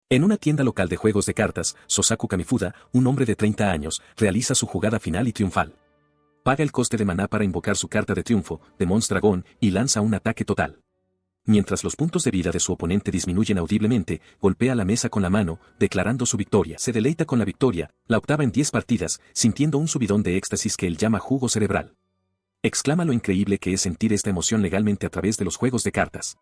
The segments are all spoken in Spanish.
En una tienda local de juegos de cartas, Sosaku Kamifuda, un hombre de 30 años, realiza su jugada final y triunfal. Paga el coste de maná para invocar su carta de triunfo, Demon's Dragon, y lanza un ataque total. Mientras los puntos de vida de su oponente disminuyen audiblemente, golpea la mesa con la mano, declarando su victoria. Se deleita con la victoria, la octava en 10 partidas, sintiendo un subidón de éxtasis que él llama jugo cerebral. Exclama lo increíble que es sentir esta emoción legalmente a través de los juegos de cartas.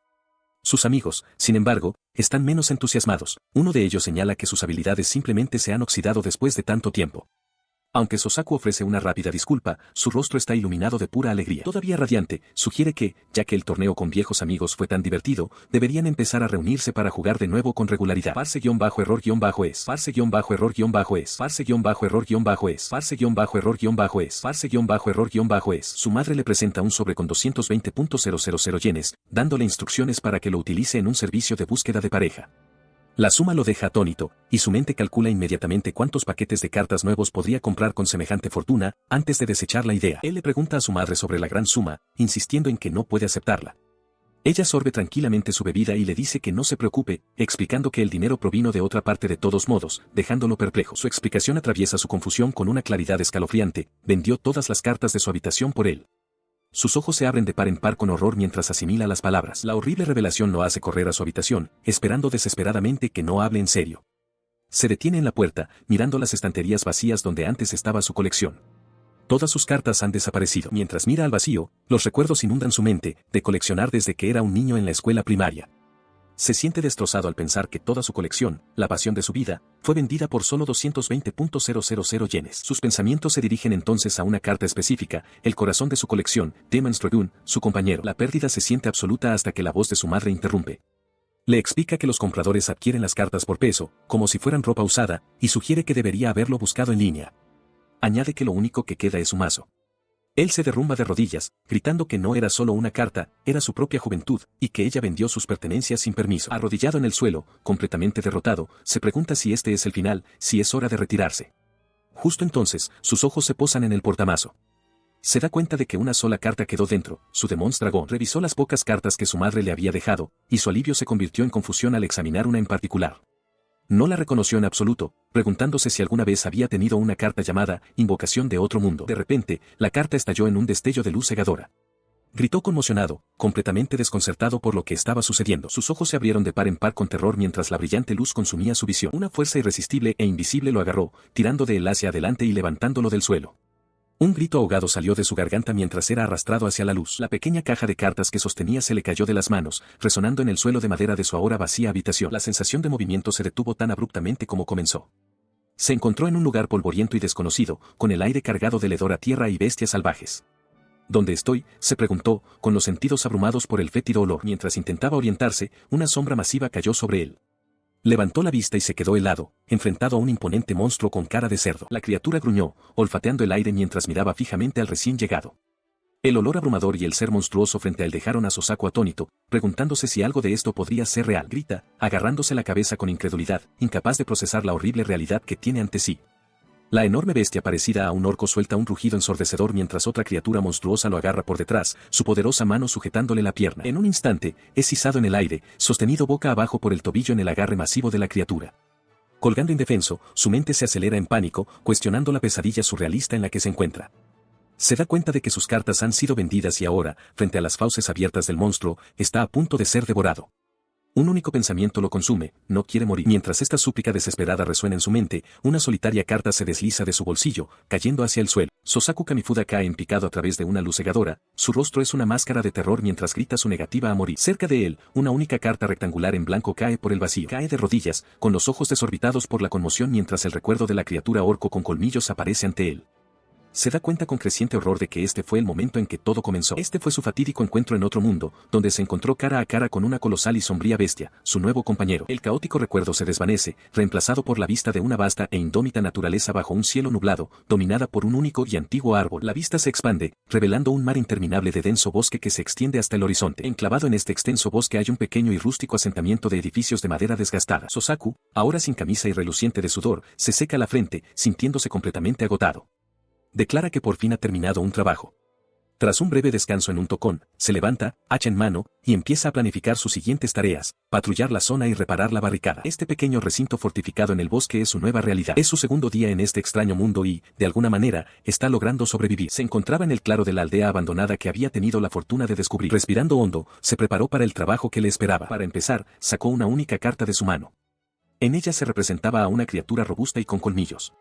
Sus amigos, sin embargo, están menos entusiasmados. Uno de ellos señala que sus habilidades simplemente se han oxidado después de tanto tiempo. Aunque Sosaku ofrece una rápida disculpa, su rostro está iluminado de pura alegría. Todavía radiante, sugiere que, ya que el torneo con viejos amigos fue tan divertido, deberían empezar a reunirse para jugar de nuevo con regularidad. Farse-error-es. Farse-error-es. Farse-error-es. Farse-error-es. Farse-error-es. Su madre le presenta un sobre con 220.000 yenes, dándole instrucciones para que lo utilice en un servicio de búsqueda de pareja. La suma lo deja atónito, y su mente calcula inmediatamente cuántos paquetes de cartas nuevos podría comprar con semejante fortuna, antes de desechar la idea. Él le pregunta a su madre sobre la gran suma, insistiendo en que no puede aceptarla. Ella sorbe tranquilamente su bebida y le dice que no se preocupe, explicando que el dinero provino de otra parte de todos modos, dejándolo perplejo. Su explicación atraviesa su confusión con una claridad escalofriante, vendió todas las cartas de su habitación por él. Sus ojos se abren de par en par con horror mientras asimila las palabras. La horrible revelación lo hace correr a su habitación, esperando desesperadamente que no hable en serio. Se detiene en la puerta, mirando las estanterías vacías donde antes estaba su colección. Todas sus cartas han desaparecido. Mientras mira al vacío, los recuerdos inundan su mente, de coleccionar desde que era un niño en la escuela primaria. Se siente destrozado al pensar que toda su colección, la pasión de su vida, fue vendida por solo 220.000 yenes. Sus pensamientos se dirigen entonces a una carta específica, el corazón de su colección, Demon's Dragon, su compañero. La pérdida se siente absoluta hasta que la voz de su madre interrumpe. Le explica que los compradores adquieren las cartas por peso, como si fueran ropa usada, y sugiere que debería haberlo buscado en línea. Añade que lo único que queda es su mazo. Él se derrumba de rodillas, gritando que no era solo una carta, era su propia juventud, y que ella vendió sus pertenencias sin permiso. Arrodillado en el suelo, completamente derrotado, se pregunta si este es el final, si es hora de retirarse. Justo entonces, sus ojos se posan en el portamazo. Se da cuenta de que una sola carta quedó dentro, su Demon's Dragon. Revisó las pocas cartas que su madre le había dejado, y su alivio se convirtió en confusión al examinar una en particular. No la reconoció en absoluto, preguntándose si alguna vez había tenido una carta llamada Invocación de otro mundo. De repente, la carta estalló en un destello de luz cegadora. Gritó conmocionado, completamente desconcertado por lo que estaba sucediendo. Sus ojos se abrieron de par en par con terror mientras la brillante luz consumía su visión. Una fuerza irresistible e invisible lo agarró, tirando de él hacia adelante y levantándolo del suelo. Un grito ahogado salió de su garganta mientras era arrastrado hacia la luz. La pequeña caja de cartas que sostenía se le cayó de las manos, resonando en el suelo de madera de su ahora vacía habitación. La sensación de movimiento se detuvo tan abruptamente como comenzó. Se encontró en un lugar polvoriento y desconocido, con el aire cargado de hedor a tierra y bestias salvajes. ¿Dónde estoy?, se preguntó, con los sentidos abrumados por el fétido olor. Mientras intentaba orientarse, una sombra masiva cayó sobre él. Levantó la vista y se quedó helado, enfrentado a un imponente monstruo con cara de cerdo. La criatura gruñó, olfateando el aire mientras miraba fijamente al recién llegado. El olor abrumador y el ser monstruoso frente a él dejaron a Sosaku atónito, preguntándose si algo de esto podría ser real. Grita, agarrándose la cabeza con incredulidad, incapaz de procesar la horrible realidad que tiene ante sí. La enorme bestia parecida a un orco suelta un rugido ensordecedor mientras otra criatura monstruosa lo agarra por detrás, su poderosa mano sujetándole la pierna. En un instante, es izado en el aire, sostenido boca abajo por el tobillo en el agarre masivo de la criatura. Colgando indefenso, su mente se acelera en pánico, cuestionando la pesadilla surrealista en la que se encuentra. Se da cuenta de que sus cartas han sido vendidas y ahora, frente a las fauces abiertas del monstruo, está a punto de ser devorado. Un único pensamiento lo consume, no quiere morir. Mientras esta súplica desesperada resuena en su mente, una solitaria carta se desliza de su bolsillo, cayendo hacia el suelo. Sosaku Kamifuda cae en picado a través de una luz cegadora, su rostro es una máscara de terror mientras grita su negativa a morir. Cerca de él, una única carta rectangular en blanco cae por el vacío. Cae de rodillas, con los ojos desorbitados por la conmoción mientras el recuerdo de la criatura orco con colmillos aparece ante él. Se da cuenta con creciente horror de que este fue el momento en que todo comenzó. Este fue su fatídico encuentro en otro mundo, donde se encontró cara a cara con una colosal y sombría bestia, su nuevo compañero. El caótico recuerdo se desvanece, reemplazado por la vista de una vasta e indómita naturaleza bajo un cielo nublado, dominada por un único y antiguo árbol. La vista se expande, revelando un mar interminable de denso bosque que se extiende hasta el horizonte. Enclavado en este extenso bosque hay un pequeño y rústico asentamiento de edificios de madera desgastada. Sosaku, ahora sin camisa y reluciente de sudor, se seca la frente, sintiéndose completamente agotado. Declara que por fin ha terminado un trabajo. Tras un breve descanso en un tocón, se levanta, hacha en mano, y empieza a planificar sus siguientes tareas: patrullar la zona y reparar la barricada. Este pequeño recinto fortificado en el bosque es su nueva realidad. Es su segundo día en este extraño mundo y, de alguna manera, está logrando sobrevivir. Se encontraba en el claro de la aldea abandonada que había tenido la fortuna de descubrir. Respirando hondo, se preparó para el trabajo que le esperaba. Para empezar, sacó una única carta de su mano. En ella se representaba a una criatura robusta y con colmillos.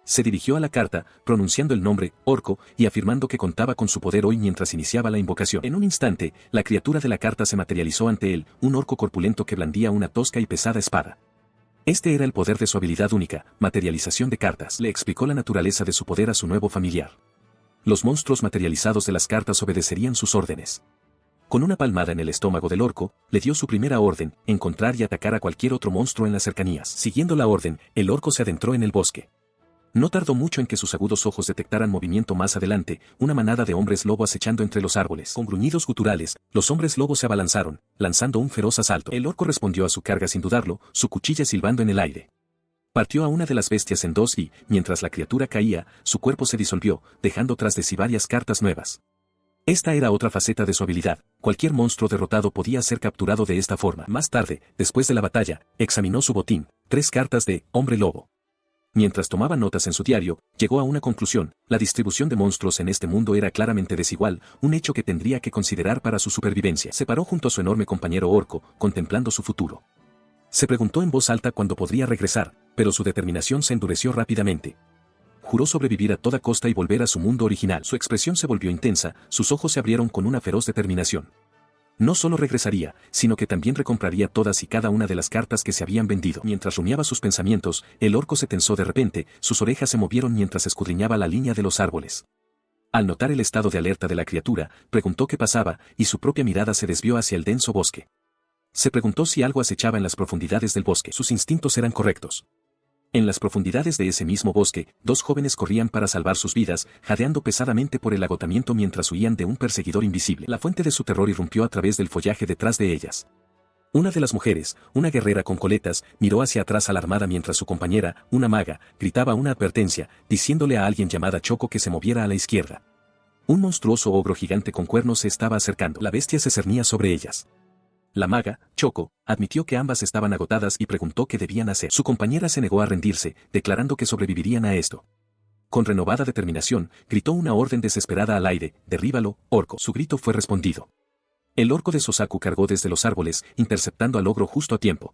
Se dirigió a la carta, pronunciando el nombre, Orco, y afirmando que contaba con su poder hoy mientras iniciaba la invocación. En un instante, la criatura de la carta se materializó ante él, un orco corpulento que blandía una tosca y pesada espada. Este era el poder de su habilidad única, materialización de cartas. Le explicó la naturaleza de su poder a su nuevo familiar. Los monstruos materializados de las cartas obedecerían sus órdenes. Con una palmada en el estómago del orco, le dio su primera orden: encontrar y atacar a cualquier otro monstruo en las cercanías. Siguiendo la orden, el orco se adentró en el bosque. No tardó mucho en que sus agudos ojos detectaran movimiento más adelante, una manada de hombres lobo acechando entre los árboles. Con gruñidos guturales, los hombres lobo se abalanzaron, lanzando un feroz asalto. El orco respondió a su carga sin dudarlo, su cuchilla silbando en el aire. Partió a una de las bestias en dos y, mientras la criatura caía, su cuerpo se disolvió, dejando tras de sí varias cartas nuevas. Esta era otra faceta de su habilidad: cualquier monstruo derrotado podía ser capturado de esta forma. Más tarde, después de la batalla, examinó su botín: 3 cartas de hombre lobo. Mientras tomaba notas en su diario, llegó a una conclusión: la distribución de monstruos en este mundo era claramente desigual, un hecho que tendría que considerar para su supervivencia. Se paró junto a su enorme compañero orco, contemplando su futuro. Se preguntó en voz alta cuándo podría regresar, pero su determinación se endureció rápidamente. Juró sobrevivir a toda costa y volver a su mundo original. Su expresión se volvió intensa, sus ojos se abrieron con una feroz determinación. No solo regresaría, sino que también recompraría todas y cada una de las cartas que se habían vendido. Mientras rumiaba sus pensamientos, el orco se tensó de repente, sus orejas se movieron mientras escudriñaba la línea de los árboles. Al notar el estado de alerta de la criatura, preguntó qué pasaba, y su propia mirada se desvió hacia el denso bosque. Se preguntó si algo acechaba en las profundidades del bosque. Sus instintos eran correctos. En las profundidades de ese mismo bosque, 2 jóvenes corrían para salvar sus vidas, jadeando pesadamente por el agotamiento mientras huían de un perseguidor invisible. La fuente de su terror irrumpió a través del follaje detrás de ellas. Una de las mujeres, una guerrera con coletas, miró hacia atrás alarmada mientras su compañera, una maga, gritaba una advertencia, diciéndole a alguien llamada Choco que se moviera a la izquierda. Un monstruoso ogro gigante con cuernos se estaba acercando. La bestia se cernía sobre ellas. La maga, Choco, admitió que ambas estaban agotadas y preguntó qué debían hacer. Su compañera se negó a rendirse, declarando que sobrevivirían a esto. Con renovada determinación, gritó una orden desesperada al aire: «Derríbalo, orco». Su grito fue respondido. El orco de Sosaku cargó desde los árboles, interceptando al ogro justo a tiempo.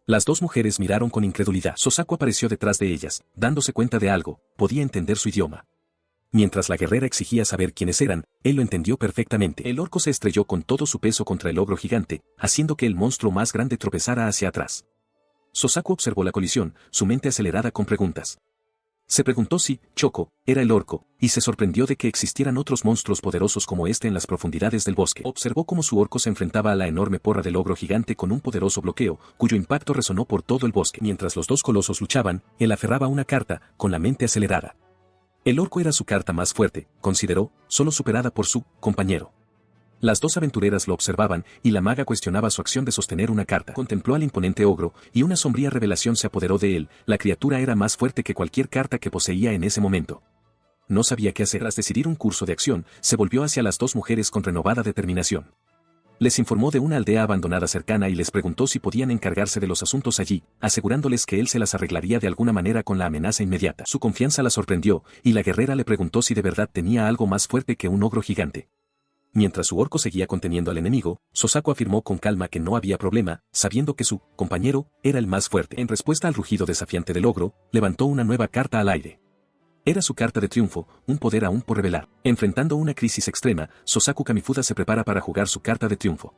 Las 2 mujeres miraron con incredulidad. Sosaku apareció detrás de ellas, dándose cuenta de algo: podía entender su idioma. Mientras la guerrera exigía saber quiénes eran, él lo entendió perfectamente. El orco se estrelló con todo su peso contra el ogro gigante, haciendo que el monstruo más grande tropezara hacia atrás. Sosaku observó la colisión, su mente acelerada con preguntas. Se preguntó si Choco era el orco, y se sorprendió de que existieran otros monstruos poderosos como este en las profundidades del bosque. Observó cómo su orco se enfrentaba a la enorme porra del ogro gigante con un poderoso bloqueo, cuyo impacto resonó por todo el bosque. Mientras los 2 colosos luchaban, él aferraba una carta, con la mente acelerada. El orco era su carta más fuerte, consideró, solo superada por su compañero. Las 2 aventureras lo observaban, y la maga cuestionaba su acción de sostener una carta. Contempló al imponente ogro, y una sombría revelación se apoderó de él: la criatura era más fuerte que cualquier carta que poseía en ese momento. No sabía qué hacer. Tras decidir un curso de acción, se volvió hacia las 2 mujeres con renovada determinación. Les informó de una aldea abandonada cercana y les preguntó si podían encargarse de los asuntos allí, asegurándoles que él se las arreglaría de alguna manera con la amenaza inmediata. Su confianza la sorprendió, y la guerrera le preguntó si de verdad tenía algo más fuerte que un ogro gigante. Mientras su orco seguía conteniendo al enemigo, Sosaku afirmó con calma que no había problema, sabiendo que su compañero era el más fuerte. En respuesta al rugido desafiante del ogro, levantó una nueva carta al aire. Era su carta de triunfo, un poder aún por revelar. Enfrentando una crisis extrema, Sosaku Kamifuda se prepara para jugar su carta de triunfo.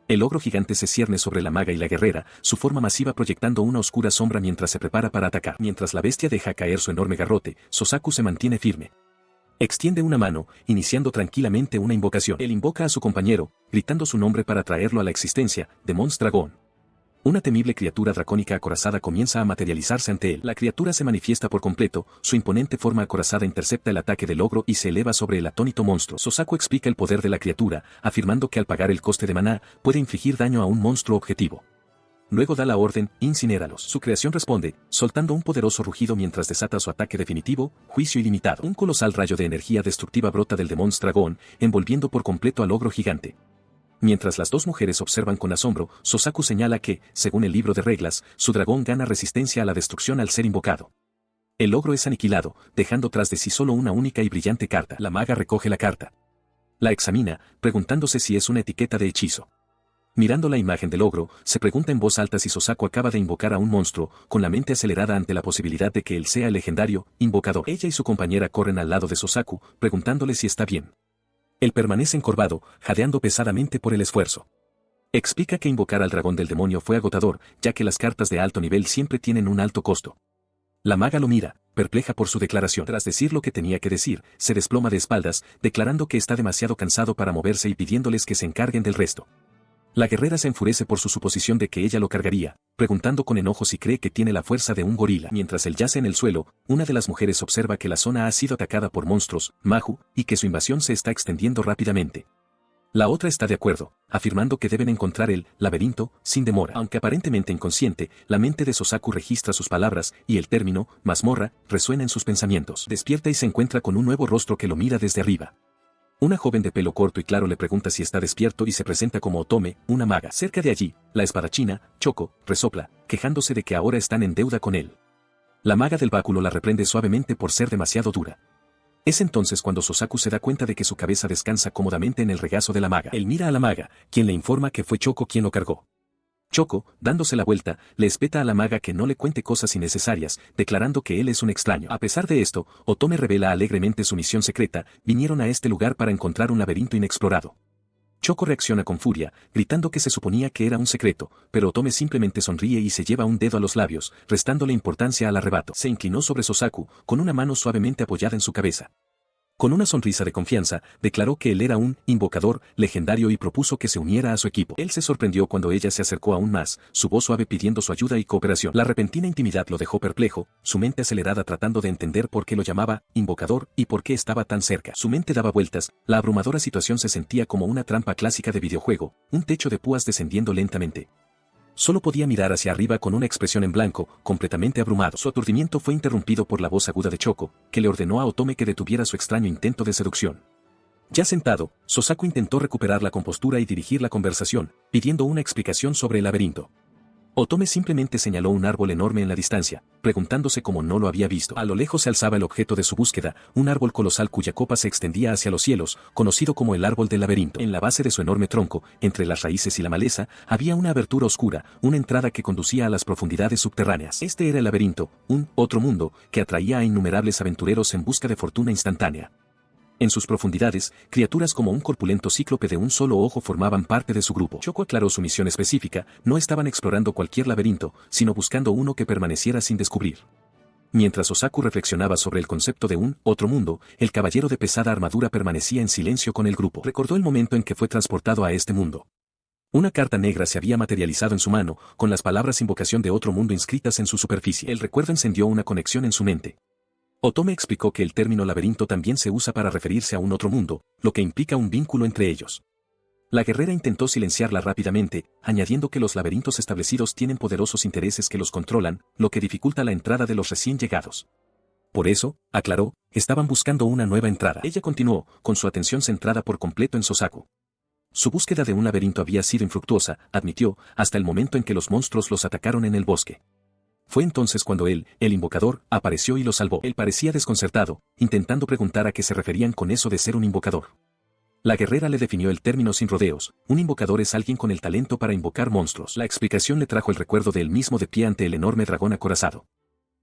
El ogro gigante se cierne sobre la maga y la guerrera, su forma masiva proyectando una oscura sombra mientras se prepara para atacar. Mientras la bestia deja caer su enorme garrote, Sosaku se mantiene firme. Extiende una mano, iniciando tranquilamente una invocación. Él invoca a su compañero, gritando su nombre para traerlo a la existencia: Demon Dragon. Una temible criatura dracónica acorazada comienza a materializarse ante él. La criatura se manifiesta por completo, su imponente forma acorazada intercepta el ataque del ogro y se eleva sobre el atónito monstruo. Sosaku explica el poder de la criatura, afirmando que al pagar el coste de maná, puede infligir daño a un monstruo objetivo. luego da la orden, incinéralos. Su creación responde, soltando un poderoso rugido mientras desata su ataque definitivo, juicio ilimitado. Un colosal rayo de energía destructiva brota del Demons Dragón, envolviendo por completo al ogro gigante. Mientras las dos mujeres observan con asombro, Sosaku señala que, según el libro de reglas, su dragón gana resistencia a la destrucción al ser invocado. El ogro es aniquilado, dejando tras de sí solo una única y brillante carta. La maga recoge la carta. La examina, preguntándose si es una etiqueta de hechizo. Mirando la imagen del ogro, se pregunta en voz alta si Sosaku acaba de invocar a un monstruo, con la mente acelerada ante la posibilidad de que él sea el legendario invocador. Ella y su compañera corren al lado de Sosaku, preguntándole si está bien. Él permanece encorvado, jadeando pesadamente por el esfuerzo. Explica que invocar al dragón del demonio fue agotador, ya que las cartas de alto nivel siempre tienen un alto costo. La maga lo mira, perpleja por su declaración. Tras decir lo que tenía que decir, se desploma de espaldas, declarando que está demasiado cansado para moverse y pidiéndoles que se encarguen del resto. La guerrera se enfurece por su suposición de que ella lo cargaría, preguntando con enojo si cree que tiene la fuerza de un gorila. Mientras él yace en el suelo, una de las mujeres observa que la zona ha sido atacada por monstruos, Mahu, y que su invasión se está extendiendo rápidamente. La otra está de acuerdo, afirmando que deben encontrar el laberinto sin demora. Aunque aparentemente inconsciente, la mente de Sosaku registra sus palabras y el término mazmorra resuena en sus pensamientos. Despierta y se encuentra con un nuevo rostro que lo mira desde arriba. Una joven de pelo corto y claro le pregunta si está despierto y se presenta como Otome, una maga. Cerca de allí, la espadachina, Choco, resopla, quejándose de que ahora están en deuda con él. La maga del báculo la reprende suavemente por ser demasiado dura. Es entonces cuando Sosaku se da cuenta de que su cabeza descansa cómodamente en el regazo de la maga. Él mira a la maga, quien le informa que fue Choco quien lo cargó. Choco, dándose la vuelta, le espeta a la maga que no le cuente cosas innecesarias, declarando que él es un extraño. A pesar de esto, Otome revela alegremente su misión secreta: vinieron a este lugar para encontrar un laberinto inexplorado. Choco reacciona con furia, gritando que se suponía que era un secreto, pero Otome simplemente sonríe y se lleva un dedo a los labios, restándole importancia al arrebato. Se inclinó sobre Sosaku, con una mano suavemente apoyada en su cabeza. Con una sonrisa de confianza, declaró que él era un invocador legendario y propuso que se uniera a su equipo. Él se sorprendió cuando ella se acercó aún más, su voz suave pidiendo su ayuda y cooperación. La repentina intimidad lo dejó perplejo, su mente acelerada tratando de entender por qué lo llamaba invocador y por qué estaba tan cerca. Su mente daba vueltas, la abrumadora situación se sentía como una trampa clásica de videojuego, un techo de púas descendiendo lentamente. Solo podía mirar hacia arriba con una expresión en blanco, completamente abrumado. Su aturdimiento fue interrumpido por la voz aguda de Choco, que le ordenó a Otome que detuviera su extraño intento de seducción. Ya sentado, Sosaku intentó recuperar la compostura y dirigir la conversación, pidiendo una explicación sobre el laberinto. Otome simplemente señaló un árbol enorme en la distancia, preguntándose cómo no lo había visto. A lo lejos se alzaba el objeto de su búsqueda, un árbol colosal cuya copa se extendía hacia los cielos, conocido como el árbol del laberinto. En la base de su enorme tronco, entre las raíces y la maleza, había una abertura oscura, una entrada que conducía a las profundidades subterráneas. Este era el laberinto, un otro mundo, que atraía a innumerables aventureros en busca de fortuna instantánea. En sus profundidades, criaturas como un corpulento cíclope de un solo ojo formaban parte de su grupo. Choco aclaró su misión específica: no estaban explorando cualquier laberinto, sino buscando uno que permaneciera sin descubrir. Mientras Osaku reflexionaba sobre el concepto de un otro mundo, el caballero de pesada armadura permanecía en silencio con el grupo. Recordó el momento en que fue transportado a este mundo. Una carta negra se había materializado en su mano, con las palabras invocación de otro mundo inscritas en su superficie. El recuerdo encendió una conexión en su mente. Otome explicó que el término laberinto también se usa para referirse a un otro mundo, lo que implica un vínculo entre ellos. La guerrera intentó silenciarla rápidamente, añadiendo que los laberintos establecidos tienen poderosos intereses que los controlan, lo que dificulta la entrada de los recién llegados. Por eso, aclaró, estaban buscando una nueva entrada. Ella continuó, con su atención centrada por completo en Sosaku. Su búsqueda de un laberinto había sido infructuosa, admitió, hasta el momento en que los monstruos los atacaron en el bosque. Fue entonces cuando él, el invocador, apareció y lo salvó. Él parecía desconcertado, intentando preguntar a qué se referían con eso de ser un invocador. La guerrera le definió el término sin rodeos: un invocador es alguien con el talento para invocar monstruos. La explicación le trajo el recuerdo de él mismo de pie ante el enorme dragón acorazado.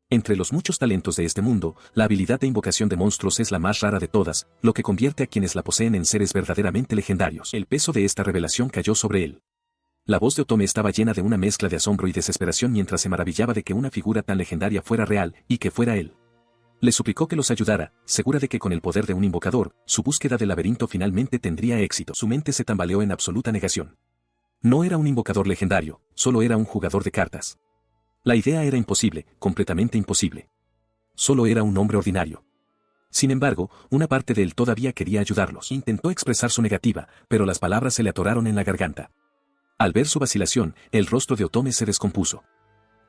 Entre los muchos talentos de este mundo, la habilidad de invocación de monstruos es la más rara de todas, lo que convierte a quienes la poseen en seres verdaderamente legendarios. El peso de esta revelación cayó sobre él. La voz de Otome estaba llena de una mezcla de asombro y desesperación mientras se maravillaba de que una figura tan legendaria fuera real, y que fuera él. Le suplicó que los ayudara, segura de que con el poder de un invocador, su búsqueda del laberinto finalmente tendría éxito. Su mente se tambaleó en absoluta negación. No era un invocador legendario, solo era un jugador de cartas. La idea era imposible, completamente imposible. Solo era un hombre ordinario. Sin embargo, una parte de él todavía quería ayudarlos. Intentó expresar su negativa, pero las palabras se le atoraron en la garganta. Al ver su vacilación, el rostro de Otome se descompuso.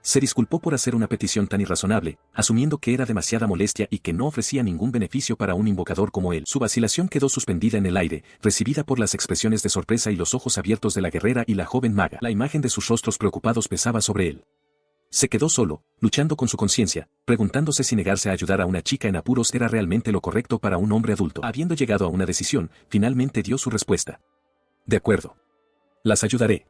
Se disculpó por hacer una petición tan irrazonable, asumiendo que era demasiada molestia y que no ofrecía ningún beneficio para un invocador como él. Su vacilación quedó suspendida en el aire, recibida por las expresiones de sorpresa y los ojos abiertos de la guerrera y la joven maga. La imagen de sus rostros preocupados pesaba sobre él. Se quedó solo, luchando con su conciencia, preguntándose si negarse a ayudar a una chica en apuros era realmente lo correcto para un hombre adulto. Habiendo llegado a una decisión, finalmente dio su respuesta. De acuerdo. Las ayudaré.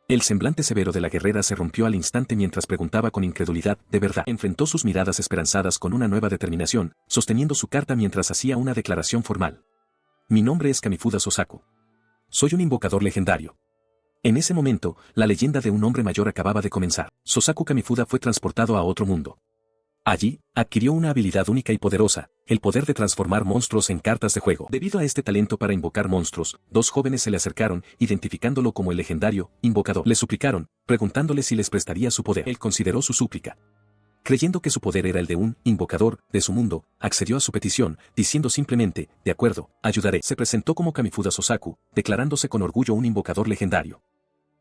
El semblante severo de la guerrera se rompió al instante mientras preguntaba con incredulidad, ¿de verdad? Enfrentó sus miradas esperanzadas con una nueva determinación, sosteniendo su carta mientras hacía una declaración formal. Mi nombre es Kamifuda Sosaku. Soy un invocador legendario. En ese momento, la leyenda de un hombre mayor acababa de comenzar. Sosaku Kamifuda fue transportado a otro mundo. Allí, adquirió una habilidad única y poderosa, el poder de transformar monstruos en cartas de juego. Debido a este talento para invocar monstruos, dos jóvenes se le acercaron, identificándolo como el legendario invocador. Le suplicaron, preguntándole si les prestaría su poder. Él consideró su súplica. Creyendo que su poder era el de un invocador de su mundo, accedió a su petición, diciendo simplemente, de acuerdo, ayudaré. Se presentó como Kamifuda Sosaku, declarándose con orgullo un invocador legendario.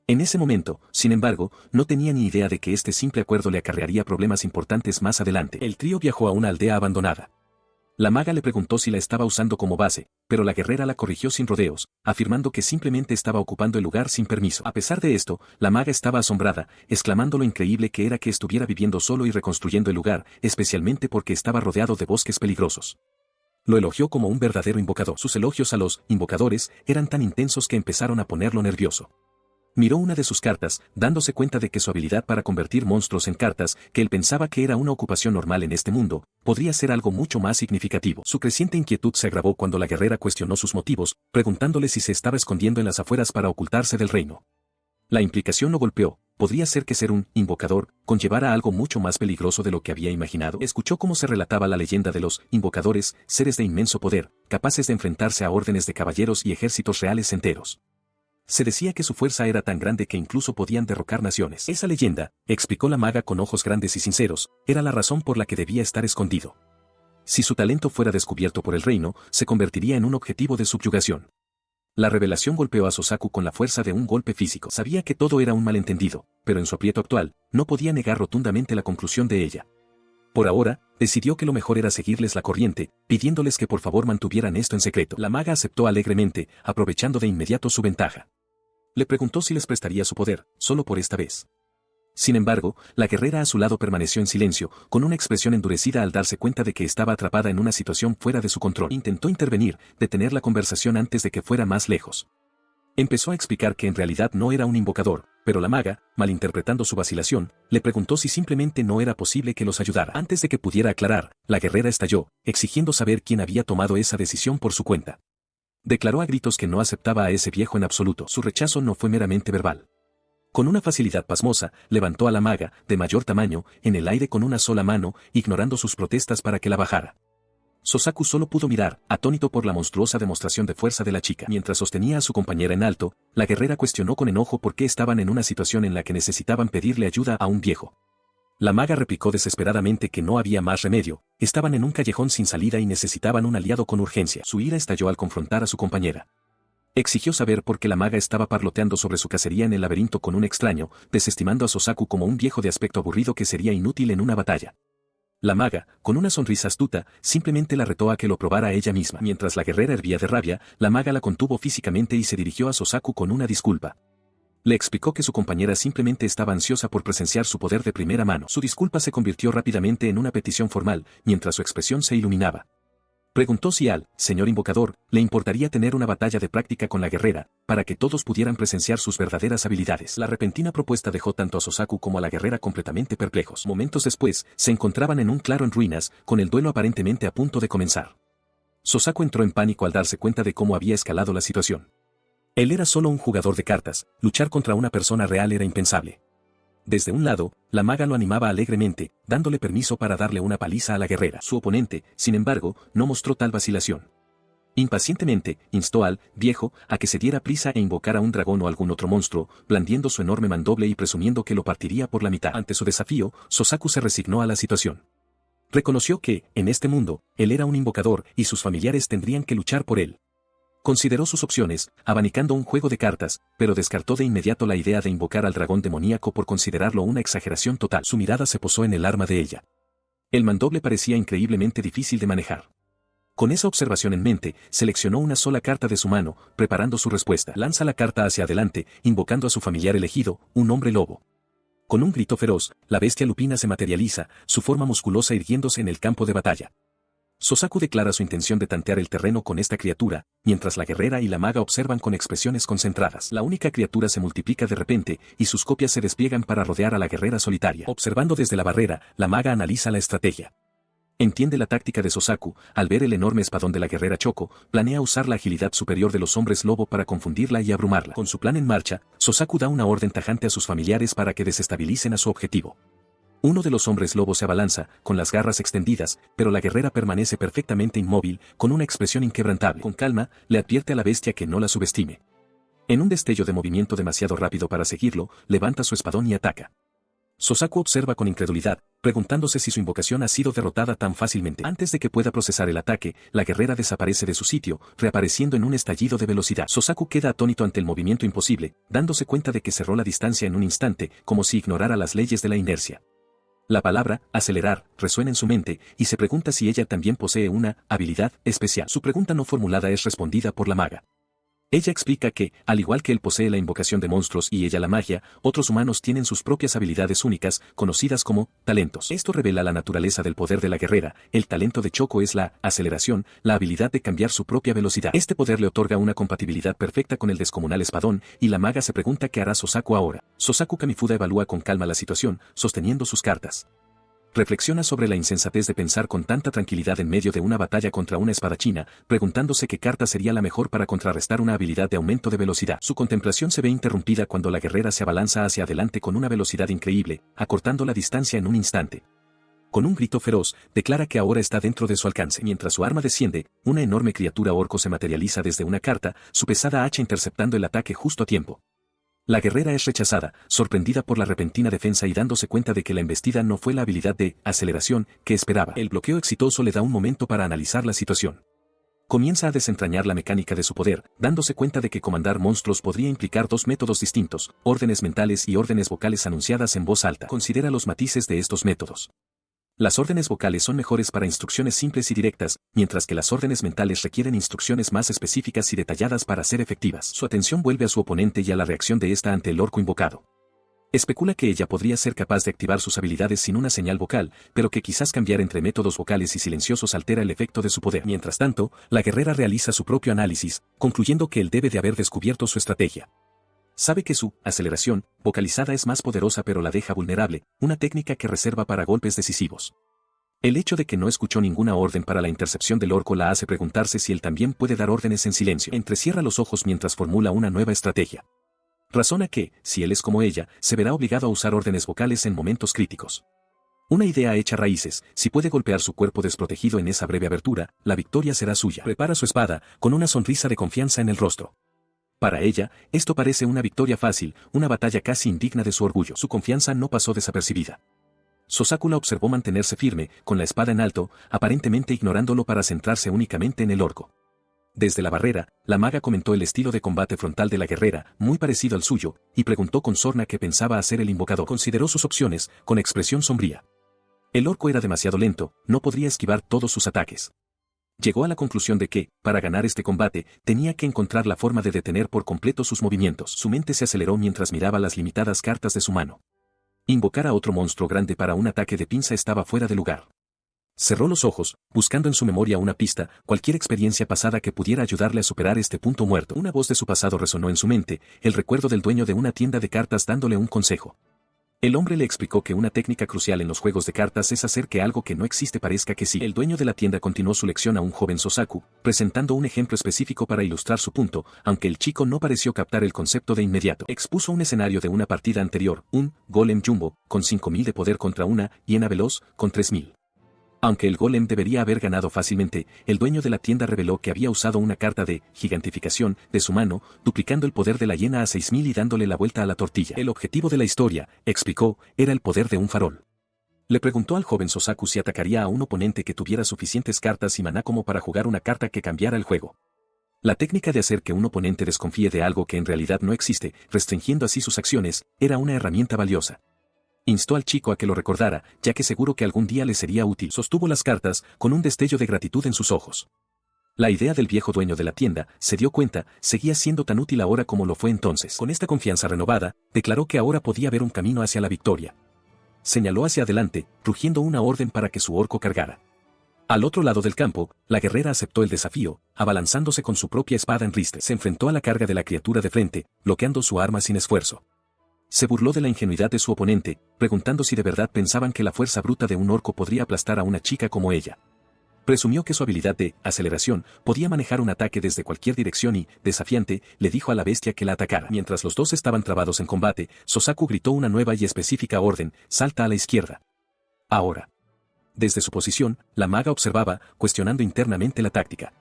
En ese momento, sin embargo, no tenía ni idea de que este simple acuerdo le acarrearía problemas importantes más adelante. El trío viajó a una aldea abandonada. La maga le preguntó si la estaba usando como base, pero la guerrera la corrigió sin rodeos, afirmando que simplemente estaba ocupando el lugar sin permiso. A pesar de esto, la maga estaba asombrada, exclamando lo increíble que era que estuviera viviendo solo y reconstruyendo el lugar, especialmente porque estaba rodeado de bosques peligrosos. Lo elogió como un verdadero invocador. Sus elogios a los invocadores eran tan intensos que empezaron a ponerlo nervioso. Miró una de sus cartas, dándose cuenta de que su habilidad para convertir monstruos en cartas, que él pensaba que era una ocupación normal en este mundo, podría ser algo mucho más significativo. Su creciente inquietud se agravó cuando la guerrera cuestionó sus motivos, preguntándole si se estaba escondiendo en las afueras para ocultarse del reino. La implicación lo golpeó. ¿Podría ser que ser un invocador conllevara algo mucho más peligroso de lo que había imaginado? Escuchó cómo se relataba la leyenda de los invocadores, seres de inmenso poder, capaces de enfrentarse a órdenes de caballeros y ejércitos reales enteros. Se decía que su fuerza era tan grande que incluso podían derrocar naciones. Esa leyenda, explicó la maga con ojos grandes y sinceros, era la razón por la que debía estar escondido. Si su talento fuera descubierto por el reino, se convertiría en un objetivo de subyugación. La revelación golpeó a Sosaku con la fuerza de un golpe físico. Sabía que todo era un malentendido, pero en su aprieto actual, no podía negar rotundamente la conclusión de ella. Por ahora, decidió que lo mejor era seguirles la corriente, pidiéndoles que por favor mantuvieran esto en secreto. La maga aceptó alegremente, aprovechando de inmediato su ventaja. Le preguntó si les prestaría su poder, solo por esta vez. Sin embargo, la guerrera a su lado permaneció en silencio, con una expresión endurecida al darse cuenta de que estaba atrapada en una situación fuera de su control. Intentó intervenir, detener la conversación antes de que fuera más lejos. Empezó a explicar que en realidad no era un invocador, pero la maga, malinterpretando su vacilación, le preguntó si simplemente no era posible que los ayudara. Antes de que pudiera aclarar, la guerrera estalló, exigiendo saber quién había tomado esa decisión por su cuenta. Declaró a gritos que no aceptaba a ese viejo en absoluto. Su rechazo no fue meramente verbal. Con una facilidad pasmosa, levantó a la maga, de mayor tamaño, en el aire con una sola mano, ignorando sus protestas para que la bajara. Sosaku solo pudo mirar, atónito por la monstruosa demostración de fuerza de la chica. Mientras sostenía a su compañera en alto, la guerrera cuestionó con enojo por qué estaban en una situación en la que necesitaban pedirle ayuda a un viejo. La maga replicó desesperadamente que no había más remedio, estaban en un callejón sin salida y necesitaban un aliado con urgencia. Su ira estalló al confrontar a su compañera. Exigió saber por qué la maga estaba parloteando sobre su cacería en el laberinto con un extraño, desestimando a Sosaku como un viejo de aspecto aburrido que sería inútil en una batalla. La maga, con una sonrisa astuta, simplemente la retó a que lo probara ella misma. Mientras la guerrera hervía de rabia, la maga la contuvo físicamente y se dirigió a Sosaku con una disculpa. Le explicó que su compañera simplemente estaba ansiosa por presenciar su poder de primera mano. Su disculpa se convirtió rápidamente en una petición formal, mientras su expresión se iluminaba. Preguntó si al señor invocador le importaría tener una batalla de práctica con la guerrera, para que todos pudieran presenciar sus verdaderas habilidades. La repentina propuesta dejó tanto a Sosaku como a la guerrera completamente perplejos. Momentos después, se encontraban en un claro en ruinas, con el duelo aparentemente a punto de comenzar. Sosaku entró en pánico al darse cuenta de cómo había escalado la situación. Él era solo un jugador de cartas, luchar contra una persona real era impensable. Desde un lado, la maga lo animaba alegremente, dándole permiso para darle una paliza a la guerrera. Su oponente, sin embargo, no mostró tal vacilación. Impacientemente, instó al viejo a que se diera prisa e invocara un dragón o algún otro monstruo, blandiendo su enorme mandoble y presumiendo que lo partiría por la mitad. Ante su desafío, Sosaku se resignó a la situación. Reconoció que, en este mundo, él era un invocador y sus familiares tendrían que luchar por él. Consideró sus opciones, abanicando un juego de cartas, pero descartó de inmediato la idea de invocar al dragón demoníaco por considerarlo una exageración total. Su mirada se posó en el arma de ella. El mandoble parecía increíblemente difícil de manejar. Con esa observación en mente, seleccionó una sola carta de su mano, preparando su respuesta. Lanza la carta hacia adelante, invocando a su familiar elegido, un hombre lobo. Con un grito feroz, la bestia lupina se materializa, su forma musculosa irguiéndose en el campo de batalla. Sosaku declara su intención de tantear el terreno con esta criatura, mientras la guerrera y la maga observan con expresiones concentradas. La única criatura se multiplica de repente, y sus copias se despliegan para rodear a la guerrera solitaria. Observando desde la barrera, la maga analiza la estrategia. Entiende la táctica de Sosaku, al ver el enorme espadón de la guerrera Choco, planea usar la agilidad superior de los hombres lobo para confundirla y abrumarla. Con su plan en marcha, Sosaku da una orden tajante a sus familiares para que desestabilicen a su objetivo. Uno de los hombres lobo se abalanza, con las garras extendidas, pero la guerrera permanece perfectamente inmóvil, con una expresión inquebrantable. Con calma, le advierte a la bestia que no la subestime. En un destello de movimiento demasiado rápido para seguirlo, levanta su espadón y ataca. Sosaku observa con incredulidad, preguntándose si su invocación ha sido derrotada tan fácilmente. Antes de que pueda procesar el ataque, la guerrera desaparece de su sitio, reapareciendo en un estallido de velocidad. Sosaku queda atónito ante el movimiento imposible, dándose cuenta de que cerró la distancia en un instante, como si ignorara las leyes de la inercia. La palabra, acelerar, resuena en su mente, y se pregunta si ella también posee una habilidad especial. Su pregunta no formulada es respondida por la maga. Ella explica que, al igual que él posee la invocación de monstruos y ella la magia, otros humanos tienen sus propias habilidades únicas, conocidas como talentos. Esto revela la naturaleza del poder de la guerrera. El talento de Choco es la aceleración, la habilidad de cambiar su propia velocidad. Este poder le otorga una compatibilidad perfecta con el descomunal espadón, y la maga se pregunta qué hará Sosaku ahora. Sosaku Kamifuda evalúa con calma la situación, sosteniendo sus cartas. Reflexiona sobre la insensatez de pensar con tanta tranquilidad en medio de una batalla contra una espadachina, preguntándose qué carta sería la mejor para contrarrestar una habilidad de aumento de velocidad. Su contemplación se ve interrumpida cuando la guerrera se abalanza hacia adelante con una velocidad increíble, acortando la distancia en un instante. Con un grito feroz, declara que ahora está dentro de su alcance. Mientras su arma desciende, una enorme criatura orco se materializa desde una carta, su pesada hacha interceptando el ataque justo a tiempo. La guerrera es rechazada, sorprendida por la repentina defensa y dándose cuenta de que la embestida no fue la habilidad de aceleración que esperaba. El bloqueo exitoso le da un momento para analizar la situación. Comienza a desentrañar la mecánica de su poder, dándose cuenta de que comandar monstruos podría implicar dos métodos distintos, órdenes mentales y órdenes vocales anunciadas en voz alta. Considera los matices de estos métodos. Las órdenes vocales son mejores para instrucciones simples y directas, mientras que las órdenes mentales requieren instrucciones más específicas y detalladas para ser efectivas. Su atención vuelve a su oponente y a la reacción de ésta ante el orco invocado. Especula que ella podría ser capaz de activar sus habilidades sin una señal vocal, pero que quizás cambiar entre métodos vocales y silenciosos altera el efecto de su poder. Mientras tanto, la guerrera realiza su propio análisis, concluyendo que él debe de haber descubierto su estrategia. Sabe que su aceleración vocalizada es más poderosa pero la deja vulnerable, una técnica que reserva para golpes decisivos. El hecho de que no escuchó ninguna orden para la intercepción del orco la hace preguntarse si él también puede dar órdenes en silencio. Entrecierra los ojos mientras formula una nueva estrategia. Razona que, si él es como ella, se verá obligado a usar órdenes vocales en momentos críticos. Una idea hecha raíces, si puede golpear su cuerpo desprotegido en esa breve abertura, la victoria será suya. Prepara su espada, con una sonrisa de confianza en el rostro. Para ella, esto parece una victoria fácil, una batalla casi indigna de su orgullo. Su confianza no pasó desapercibida. Sosaku la observó mantenerse firme, con la espada en alto, aparentemente ignorándolo para centrarse únicamente en el orco. Desde la barrera, la maga comentó el estilo de combate frontal de la guerrera, muy parecido al suyo, y preguntó con sorna qué pensaba hacer el invocador. Consideró sus opciones, con expresión sombría. El orco era demasiado lento, no podría esquivar todos sus ataques. Llegó a la conclusión de que, para ganar este combate, tenía que encontrar la forma de detener por completo sus movimientos. Su mente se aceleró mientras miraba las limitadas cartas de su mano. Invocar a otro monstruo grande para un ataque de pinza estaba fuera de lugar. Cerró los ojos, buscando en su memoria una pista, cualquier experiencia pasada que pudiera ayudarle a superar este punto muerto. Una voz de su pasado resonó en su mente, el recuerdo del dueño de una tienda de cartas dándole un consejo. El hombre le explicó que una técnica crucial en los juegos de cartas es hacer que algo que no existe parezca que sí. El dueño de la tienda continuó su lección a un joven Sosaku, presentando un ejemplo específico para ilustrar su punto, aunque el chico no pareció captar el concepto de inmediato. Expuso un escenario de una partida anterior, un golem jumbo, con 5000 de poder contra una hiena veloz, con 3000. Aunque el golem debería haber ganado fácilmente, el dueño de la tienda reveló que había usado una carta de gigantificación de su mano, duplicando el poder de la hiena a 6000 y dándole la vuelta a la tortilla. El objetivo de la historia, explicó, era el poder de un farol. Le preguntó al joven Sosaku si atacaría a un oponente que tuviera suficientes cartas y maná como para jugar una carta que cambiara el juego. La técnica de hacer que un oponente desconfíe de algo que en realidad no existe, restringiendo así sus acciones, era una herramienta valiosa. Instó al chico a que lo recordara, ya que seguro que algún día le sería útil. Sostuvo las cartas, con un destello de gratitud en sus ojos. La idea del viejo dueño de la tienda, se dio cuenta, seguía siendo tan útil ahora como lo fue entonces. Con esta confianza renovada, declaró que ahora podía ver un camino hacia la victoria. Señaló hacia adelante, rugiendo una orden para que su orco cargara. Al otro lado del campo, la guerrera aceptó el desafío, abalanzándose con su propia espada en riste. Se enfrentó a la carga de la criatura de frente, bloqueando su arma sin esfuerzo. Se burló de la ingenuidad de su oponente, preguntando si de verdad pensaban que la fuerza bruta de un orco podría aplastar a una chica como ella. Presumió que su habilidad de aceleración podía manejar un ataque desde cualquier dirección y, desafiante, le dijo a la bestia que la atacara. Mientras los dos estaban trabados en combate, Sosaku gritó una nueva y específica orden: salta a la izquierda. Ahora. Desde su posición, la maga observaba, cuestionando internamente la táctica.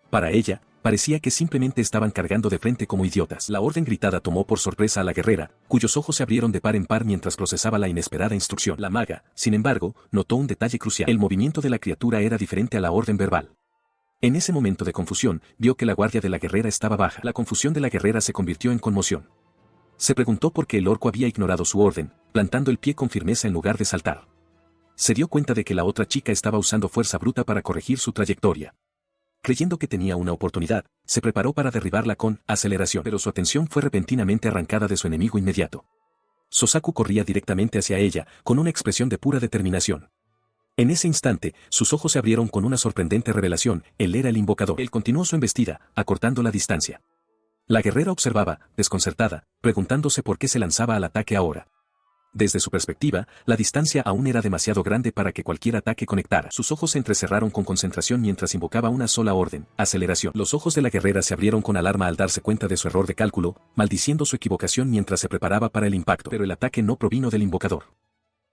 Para ella, parecía que simplemente estaban cargando de frente como idiotas. La orden gritada tomó por sorpresa a la guerrera, cuyos ojos se abrieron de par en par mientras procesaba la inesperada instrucción. La maga, sin embargo, notó un detalle crucial. El movimiento de la criatura era diferente a la orden verbal. En ese momento de confusión, vio que la guardia de la guerrera estaba baja. La confusión de la guerrera se convirtió en conmoción. Se preguntó por qué el orco había ignorado su orden, plantando el pie con firmeza en lugar de saltar. Se dio cuenta de que la otra chica estaba usando fuerza bruta para corregir su trayectoria. Creyendo que tenía una oportunidad, se preparó para derribarla con aceleración, pero su atención fue repentinamente arrancada de su enemigo inmediato. Sosaku corría directamente hacia ella, con una expresión de pura determinación. En ese instante, sus ojos se abrieron con una sorprendente revelación: él era el invocador. Él continuó su embestida, acortando la distancia. La guerrera observaba, desconcertada, preguntándose por qué se lanzaba al ataque ahora. Desde su perspectiva, la distancia aún era demasiado grande para que cualquier ataque conectara. Sus ojos se entrecerraron con concentración mientras invocaba una sola orden: aceleración. Los ojos de la guerrera se abrieron con alarma al darse cuenta de su error de cálculo, maldiciendo su equivocación mientras se preparaba para el impacto. Pero el ataque no provino del invocador.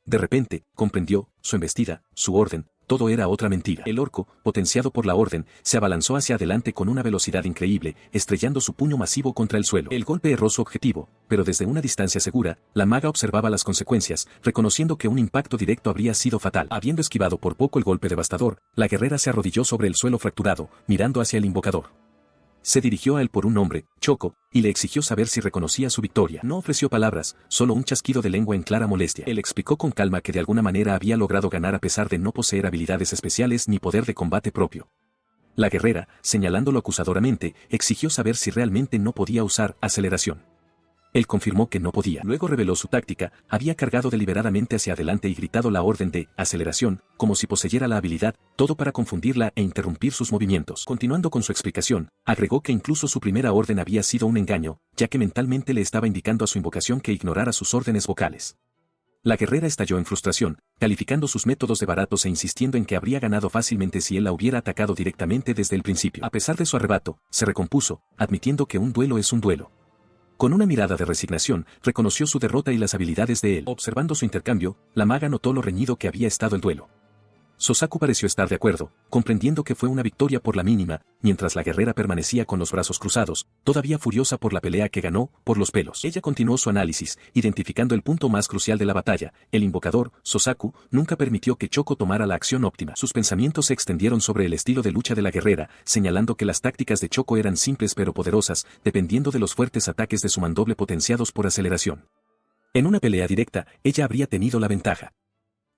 De repente, comprendió: su embestida, su orden, todo era otra mentira. El orco, potenciado por la orden, se abalanzó hacia adelante con una velocidad increíble, estrellando su puño masivo contra el suelo. El golpe erró su objetivo, pero desde una distancia segura, la maga observaba las consecuencias, reconociendo que un impacto directo habría sido fatal. Habiendo esquivado por poco el golpe devastador, la guerrera se arrodilló sobre el suelo fracturado, mirando hacia el invocador. Se dirigió a él por un nombre, Choco, y le exigió saber si reconocía su victoria. No ofreció palabras, solo un chasquido de lengua en clara molestia. Él explicó con calma que de alguna manera había logrado ganar a pesar de no poseer habilidades especiales ni poder de combate propio. La guerrera, señalándolo acusadoramente, exigió saber si realmente no podía usar aceleración. Él confirmó que no podía. Luego reveló su táctica: había cargado deliberadamente hacia adelante y gritado la orden de aceleración, como si poseyera la habilidad, todo para confundirla e interrumpir sus movimientos. Continuando con su explicación, agregó que incluso su primera orden había sido un engaño, ya que mentalmente le estaba indicando a su invocación que ignorara sus órdenes vocales. La guerrera estalló en frustración, calificando sus métodos de baratos e insistiendo en que habría ganado fácilmente si él la hubiera atacado directamente desde el principio. A pesar de su arrebato, se recompuso, admitiendo que un duelo es un duelo. Con una mirada de resignación, reconoció su derrota y las habilidades de él. Observando su intercambio, la maga notó lo reñido que había estado el duelo. Sosaku pareció estar de acuerdo, comprendiendo que fue una victoria por la mínima, mientras la guerrera permanecía con los brazos cruzados, todavía furiosa por la pelea que ganó, por los pelos. Ella continuó su análisis, identificando el punto más crucial de la batalla: el invocador. Sosaku nunca permitió que Choco tomara la acción óptima. Sus pensamientos se extendieron sobre el estilo de lucha de la guerrera, señalando que las tácticas de Choco eran simples pero poderosas, dependiendo de los fuertes ataques de su mandoble potenciados por aceleración. En una pelea directa, ella habría tenido la ventaja.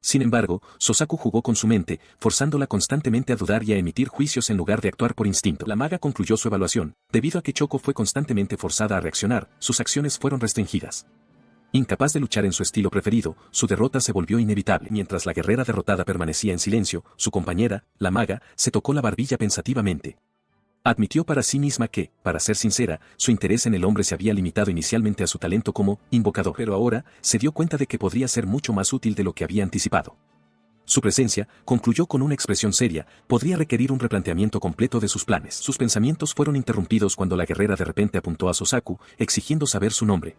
Sin embargo, Sosaku jugó con su mente, forzándola constantemente a dudar y a emitir juicios en lugar de actuar por instinto. La maga concluyó su evaluación: debido a que Choco fue constantemente forzada a reaccionar, sus acciones fueron restringidas. Incapaz de luchar en su estilo preferido, su derrota se volvió inevitable. Mientras la guerrera derrotada permanecía en silencio, su compañera, la maga, se tocó la barbilla pensativamente. Admitió para sí misma que, para ser sincera, su interés en el hombre se había limitado inicialmente a su talento como invocador, pero ahora se dio cuenta de que podría ser mucho más útil de lo que había anticipado. Su presencia, concluyó con una expresión seria, podría requerir un replanteamiento completo de sus planes. Sus pensamientos fueron interrumpidos cuando la guerrera de repente apuntó a Sosaku, exigiendo saber su nombre.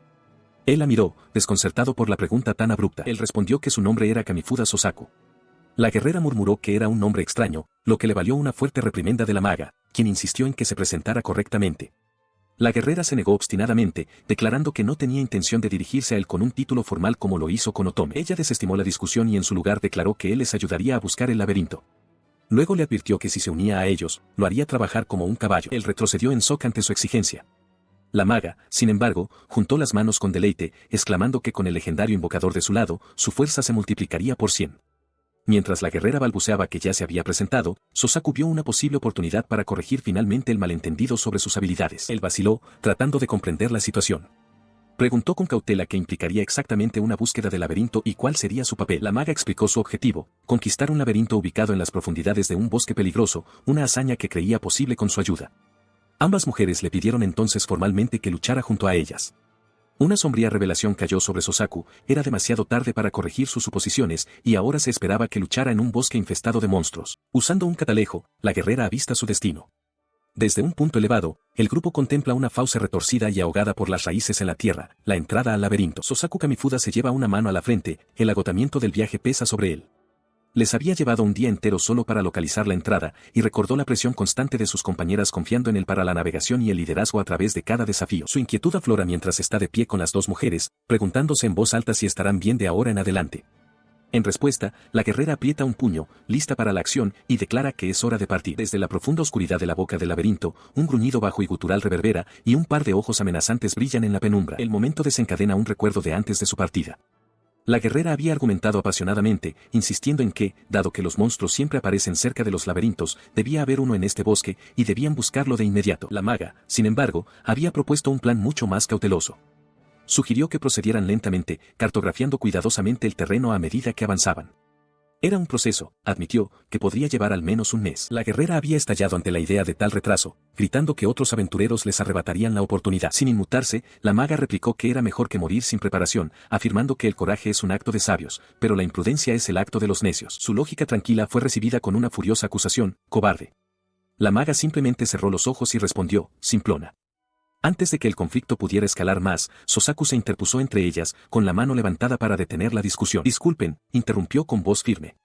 Él la miró, desconcertado por la pregunta tan abrupta. Él respondió que su nombre era Kamifuda Sosaku. La guerrera murmuró que era un nombre extraño, lo que le valió una fuerte reprimenda de la maga, quien insistió en que se presentara correctamente. La guerrera se negó obstinadamente, declarando que no tenía intención de dirigirse a él con un título formal como lo hizo con Otome. Ella desestimó la discusión y en su lugar declaró que él les ayudaría a buscar el laberinto. Luego le advirtió que si se unía a ellos, lo haría trabajar como un caballo. Él retrocedió en shock ante su exigencia. La maga, sin embargo, juntó las manos con deleite, exclamando que con el legendario invocador de su lado, su fuerza se multiplicaría por 100. Mientras la guerrera balbuceaba que ya se había presentado, Sosaku vio una posible oportunidad para corregir finalmente el malentendido sobre sus habilidades. Él vaciló, tratando de comprender la situación. Preguntó con cautela qué implicaría exactamente una búsqueda del laberinto y cuál sería su papel. La maga explicó su objetivo: conquistar un laberinto ubicado en las profundidades de un bosque peligroso, una hazaña que creía posible con su ayuda. Ambas mujeres le pidieron entonces formalmente que luchara junto a ellas. Una sombría revelación cayó sobre Sosaku: era demasiado tarde para corregir sus suposiciones, y ahora se esperaba que luchara en un bosque infestado de monstruos. Usando un catalejo, la guerrera avista su destino. Desde un punto elevado, el grupo contempla una fauce retorcida y ahogada por las raíces en la tierra, la entrada al laberinto. Sosaku Kamifuda se lleva una mano a la frente, el agotamiento del viaje pesa sobre él. Les había llevado un día entero solo para localizar la entrada, y recordó la presión constante de sus compañeras confiando en él para la navegación y el liderazgo a través de cada desafío. Su inquietud aflora mientras está de pie con las dos mujeres, preguntándose en voz alta si estarán bien de ahora en adelante. En respuesta, la guerrera aprieta un puño, lista para la acción, y declara que es hora de partir. Desde la profunda oscuridad de la boca del laberinto, un gruñido bajo y gutural reverbera, y un par de ojos amenazantes brillan en la penumbra. El momento desencadena un recuerdo de antes de su partida. La guerrera había argumentado apasionadamente, insistiendo en que, dado que los monstruos siempre aparecen cerca de los laberintos, debía haber uno en este bosque, y debían buscarlo de inmediato. La maga, sin embargo, había propuesto un plan mucho más cauteloso. Sugirió que procedieran lentamente, cartografiando cuidadosamente el terreno a medida que avanzaban. Era un proceso, admitió, que podría llevar al menos un mes. La guerrera había estallado ante la idea de tal retraso, gritando que otros aventureros les arrebatarían la oportunidad. Sin inmutarse, la maga replicó que era mejor que morir sin preparación, afirmando que el coraje es un acto de sabios, pero la imprudencia es el acto de los necios. Su lógica tranquila fue recibida con una furiosa acusación: cobarde. La maga simplemente cerró los ojos y respondió, simplona. Antes de que el conflicto pudiera escalar más, Sosaku se interpuso entre ellas, con la mano levantada para detener la discusión. Disculpen, interrumpió con voz firme.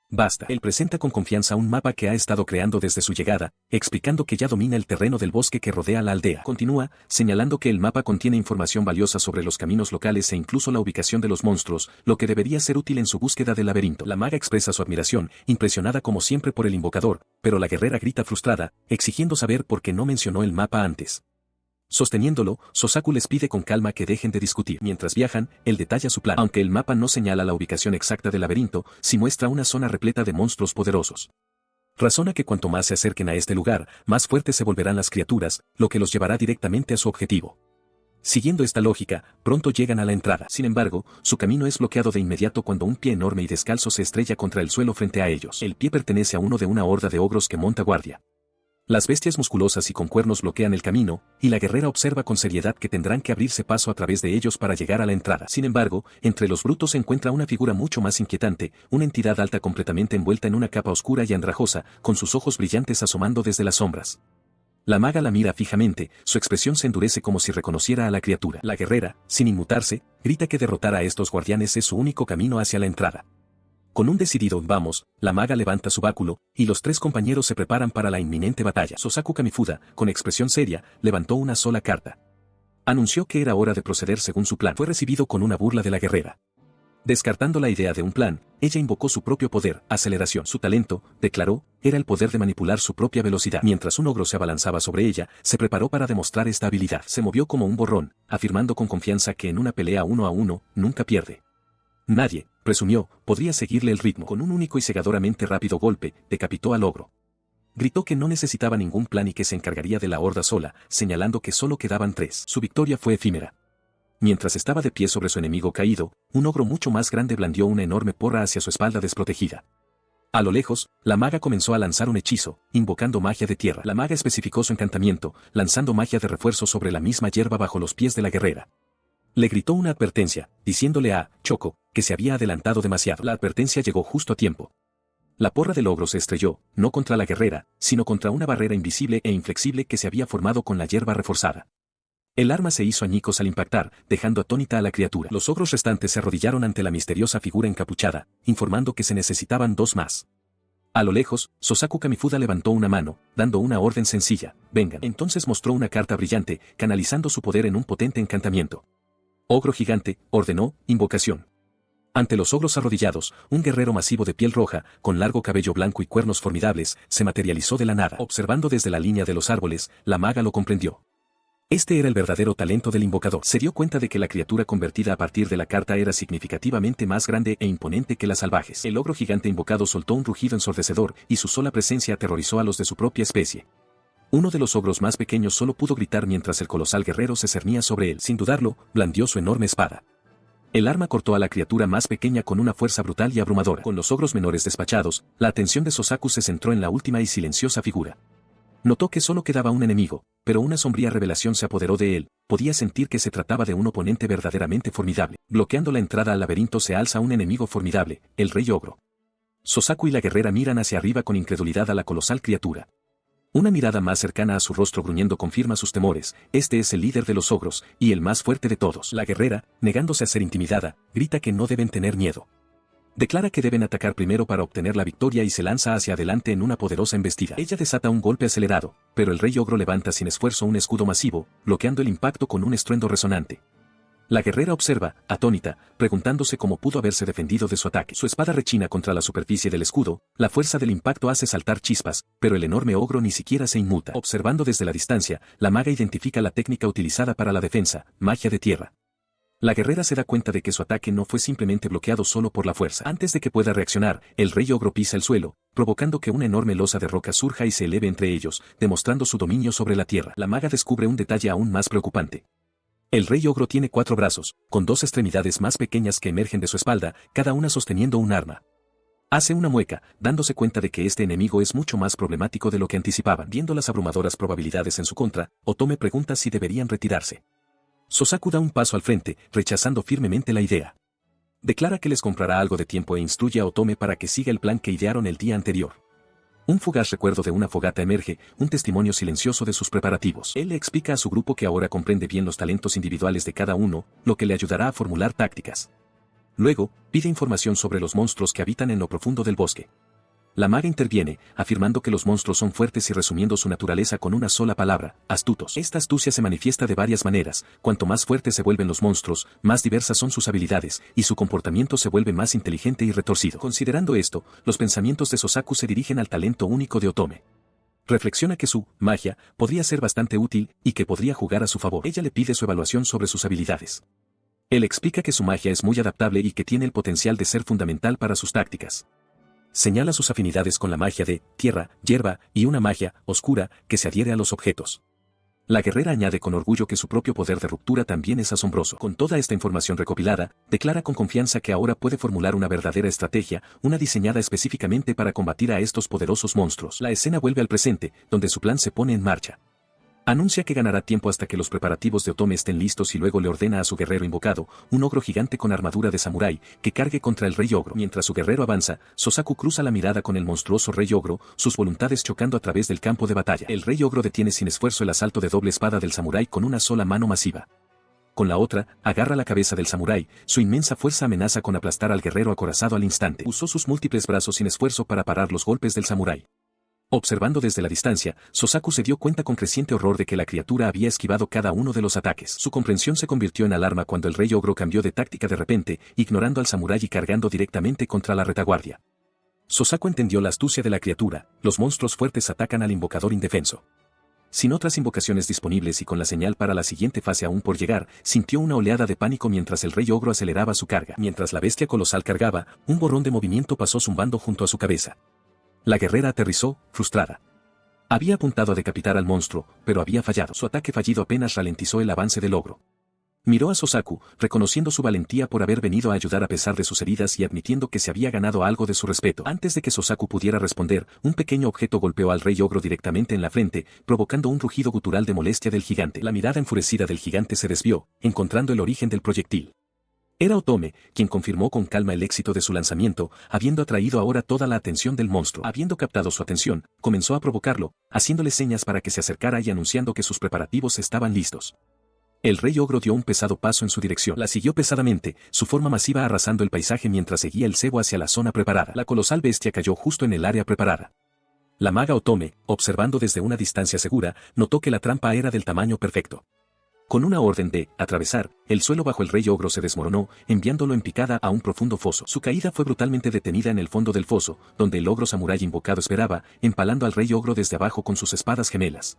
Basta. Él presenta con confianza un mapa que ha estado creando desde su llegada, explicando que ya domina el terreno del bosque que rodea la aldea. Continúa, señalando que el mapa contiene información valiosa sobre los caminos locales e incluso la ubicación de los monstruos, lo que debería ser útil en su búsqueda del laberinto. La maga expresa su admiración, impresionada como siempre por el invocador, pero la guerrera grita frustrada, exigiendo saber por qué no mencionó el mapa antes. Sosteniéndolo, Sosaku les pide con calma que dejen de discutir. Mientras viajan, él detalla su plan. Aunque el mapa no señala la ubicación exacta del laberinto, sí muestra una zona repleta de monstruos poderosos. Razona que cuanto más se acerquen a este lugar, más fuertes se volverán las criaturas, lo que los llevará directamente a su objetivo. Siguiendo esta lógica, pronto llegan a la entrada. Sin embargo, su camino es bloqueado de inmediato cuando un pie enorme y descalzo se estrella contra el suelo frente a ellos. El pie pertenece a uno de una horda de ogros que monta guardia. Las bestias musculosas y con cuernos bloquean el camino, y la guerrera observa con seriedad que tendrán que abrirse paso a través de ellos para llegar a la entrada. Sin embargo, entre los brutos se encuentra una figura mucho más inquietante, una entidad alta completamente envuelta en una capa oscura y andrajosa, con sus ojos brillantes asomando desde las sombras. La maga la mira fijamente, su expresión se endurece como si reconociera a la criatura. La guerrera, sin inmutarse, grita que derrotar a estos guardianes es su único camino hacia la entrada. Con un decidido vamos, la maga levanta su báculo, y los tres compañeros se preparan para la inminente batalla. Sosaku Kamifuda, con expresión seria, levantó una sola carta. Anunció que era hora de proceder según su plan. Fue recibido con una burla de la guerrera. Descartando la idea de un plan, ella invocó su propio poder, aceleración. Su talento, declaró, era el poder de manipular su propia velocidad. Mientras un ogro se abalanzaba sobre ella, se preparó para demostrar esta habilidad. Se movió como un borrón, afirmando con confianza que en una pelea 1 a 1, nunca pierde. Nadie, presumió, podría seguirle el ritmo. Con un único y cegadoramente rápido golpe, decapitó al ogro. Gritó que no necesitaba ningún plan y que se encargaría de la horda sola, señalando que solo quedaban 3. Su victoria fue efímera. Mientras estaba de pie sobre su enemigo caído, un ogro mucho más grande blandió una enorme porra hacia su espalda desprotegida. A lo lejos, la maga comenzó a lanzar un hechizo, invocando magia de tierra. La maga especificó su encantamiento, lanzando magia de refuerzo sobre la misma hierba bajo los pies de la guerrera. Le gritó una advertencia, diciéndole a Choco que se había adelantado demasiado. La advertencia llegó justo a tiempo. La porra del ogro se estrelló, no contra la guerrera, sino contra una barrera invisible e inflexible que se había formado con la hierba reforzada. El arma se hizo añicos al impactar, dejando atónita a la criatura. Los ogros restantes se arrodillaron ante la misteriosa figura encapuchada, informando que se necesitaban 2 más. A lo lejos, Sosaku Kamifuda levantó una mano, dando una orden sencilla: vengan. Entonces mostró una carta brillante, canalizando su poder en un potente encantamiento. Ogro gigante, ordenó, invocación. Ante los ogros arrodillados, un guerrero masivo de piel roja, con largo cabello blanco y cuernos formidables, se materializó de la nada. Observando desde la línea de los árboles, la maga lo comprendió. Este era el verdadero talento del invocador. Se dio cuenta de que la criatura convertida a partir de la carta era significativamente más grande e imponente que las salvajes. El ogro gigante invocado soltó un rugido ensordecedor, y su sola presencia aterrorizó a los de su propia especie. Uno de los ogros más pequeños solo pudo gritar mientras el colosal guerrero se cernía sobre él. Sin dudarlo, blandió su enorme espada. El arma cortó a la criatura más pequeña con una fuerza brutal y abrumadora. Con los ogros menores despachados, la atención de Sosaku se centró en la última y silenciosa figura. Notó que solo quedaba un enemigo, pero una sombría revelación se apoderó de él. Podía sentir que se trataba de un oponente verdaderamente formidable. Bloqueando la entrada al laberinto se alza un enemigo formidable, el Rey Ogro. Sosaku y la guerrera miran hacia arriba con incredulidad a la colosal criatura. Una mirada más cercana a su rostro gruñendo confirma sus temores. Este es el líder de los ogros, y el más fuerte de todos. La guerrera, negándose a ser intimidada, grita que no deben tener miedo. Declara que deben atacar primero para obtener la victoria y se lanza hacia adelante en una poderosa embestida. Ella desata un golpe acelerado, pero el Rey Ogro levanta sin esfuerzo un escudo masivo, bloqueando el impacto con un estruendo resonante. La guerrera observa, atónita, preguntándose cómo pudo haberse defendido de su ataque. Su espada rechina contra la superficie del escudo, la fuerza del impacto hace saltar chispas, pero el enorme ogro ni siquiera se inmuta. Observando desde la distancia, la maga identifica la técnica utilizada para la defensa, magia de tierra. La guerrera se da cuenta de que su ataque no fue simplemente bloqueado solo por la fuerza. Antes de que pueda reaccionar, el Rey Ogro pisa el suelo, provocando que una enorme losa de roca surja y se eleve entre ellos, demostrando su dominio sobre la tierra. La maga descubre un detalle aún más preocupante. El Rey Ogro tiene 4 brazos, con 2 extremidades más pequeñas que emergen de su espalda, cada una sosteniendo un arma. Hace una mueca, dándose cuenta de que este enemigo es mucho más problemático de lo que anticipaban. Viendo las abrumadoras probabilidades en su contra, Otome pregunta si deberían retirarse. Sosaku da un paso al frente, rechazando firmemente la idea. Declara que les comprará algo de tiempo e instruye a Otome para que siga el plan que idearon el día anterior. Un fugaz recuerdo de una fogata emerge, un testimonio silencioso de sus preparativos. Él le explica a su grupo que ahora comprende bien los talentos individuales de cada uno, lo que le ayudará a formular tácticas. Luego, pide información sobre los monstruos que habitan en lo profundo del bosque. La maga interviene, afirmando que los monstruos son fuertes y resumiendo su naturaleza con una sola palabra, astutos. Esta astucia se manifiesta de varias maneras. Cuanto más fuertes se vuelven los monstruos, más diversas son sus habilidades, y su comportamiento se vuelve más inteligente y retorcido. Considerando esto, los pensamientos de Sosaku se dirigen al talento único de Otome. Reflexiona que su magia podría ser bastante útil y que podría jugar a su favor. Ella le pide su evaluación sobre sus habilidades. Él explica que su magia es muy adaptable y que tiene el potencial de ser fundamental para sus tácticas. Señala sus afinidades con la magia de tierra, hierba y una magia oscura que se adhiere a los objetos. La guerrera añade con orgullo que su propio poder de ruptura también es asombroso. Con toda esta información recopilada, declara con confianza que ahora puede formular una verdadera estrategia, una diseñada específicamente para combatir a estos poderosos monstruos. La escena vuelve al presente, donde su plan se pone en marcha. Anuncia que ganará tiempo hasta que los preparativos de Otome estén listos y luego le ordena a su guerrero invocado, un ogro gigante con armadura de samurái, que cargue contra el Rey Ogro. Mientras su guerrero avanza, Sosaku cruza la mirada con el monstruoso Rey Ogro, sus voluntades chocando a través del campo de batalla. El Rey Ogro detiene sin esfuerzo el asalto de doble espada del samurái con una sola mano masiva. Con la otra, agarra la cabeza del samurái, su inmensa fuerza amenaza con aplastar al guerrero acorazado al instante. Usó sus múltiples brazos sin esfuerzo para parar los golpes del samurái. Observando desde la distancia, Sosaku se dio cuenta con creciente horror de que la criatura había esquivado cada uno de los ataques. Su comprensión se convirtió en alarma cuando el Rey Ogro cambió de táctica de repente, ignorando al samurái y cargando directamente contra la retaguardia. Sosaku entendió la astucia de la criatura, los monstruos fuertes atacan al invocador indefenso. Sin otras invocaciones disponibles y con la señal para la siguiente fase aún por llegar, sintió una oleada de pánico mientras el Rey Ogro aceleraba su carga. Mientras la bestia colosal cargaba, un borrón de movimiento pasó zumbando junto a su cabeza. La guerrera aterrizó, frustrada. Había apuntado a decapitar al monstruo, pero había fallado. Su ataque fallido apenas ralentizó el avance del ogro. Miró a Sosaku, reconociendo su valentía por haber venido a ayudar a pesar de sus heridas y admitiendo que se había ganado algo de su respeto. Antes de que Sosaku pudiera responder, un pequeño objeto golpeó al Rey Ogro directamente en la frente, provocando un rugido gutural de molestia del gigante. La mirada enfurecida del gigante se desvió, encontrando el origen del proyectil. Era Otome, quien confirmó con calma el éxito de su lanzamiento, habiendo atraído ahora toda la atención del monstruo. Habiendo captado su atención, comenzó a provocarlo, haciéndole señas para que se acercara y anunciando que sus preparativos estaban listos. El Rey Ogro dio un pesado paso en su dirección. La siguió pesadamente, su forma masiva arrasando el paisaje mientras seguía el cebo hacia la zona preparada. La colosal bestia cayó justo en el área preparada. La maga Otome, observando desde una distancia segura, notó que la trampa era del tamaño perfecto. Con una orden de atravesar, el suelo bajo el rey ogro se desmoronó, enviándolo en picada a un profundo foso. Su caída fue brutalmente detenida en el fondo del foso, donde el ogro samurái invocado esperaba, empalando al rey ogro desde abajo con sus espadas gemelas.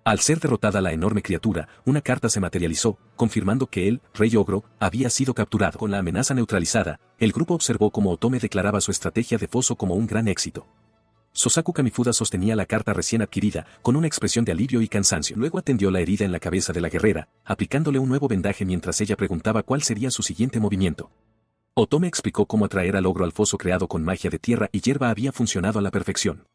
Al ser derrotada la enorme criatura, una carta se materializó, confirmando que el rey ogro había sido capturado. Con la amenaza neutralizada, el grupo observó cómo Otome declaraba su estrategia de foso como un gran éxito. Sosaku Kamifuda sostenía la carta recién adquirida, con una expresión de alivio y cansancio. Luego atendió la herida en la cabeza de la guerrera, aplicándole un nuevo vendaje mientras ella preguntaba cuál sería su siguiente movimiento. Otome explicó cómo atraer al ogro al foso creado con magia de tierra y hierba había funcionado a la perfección.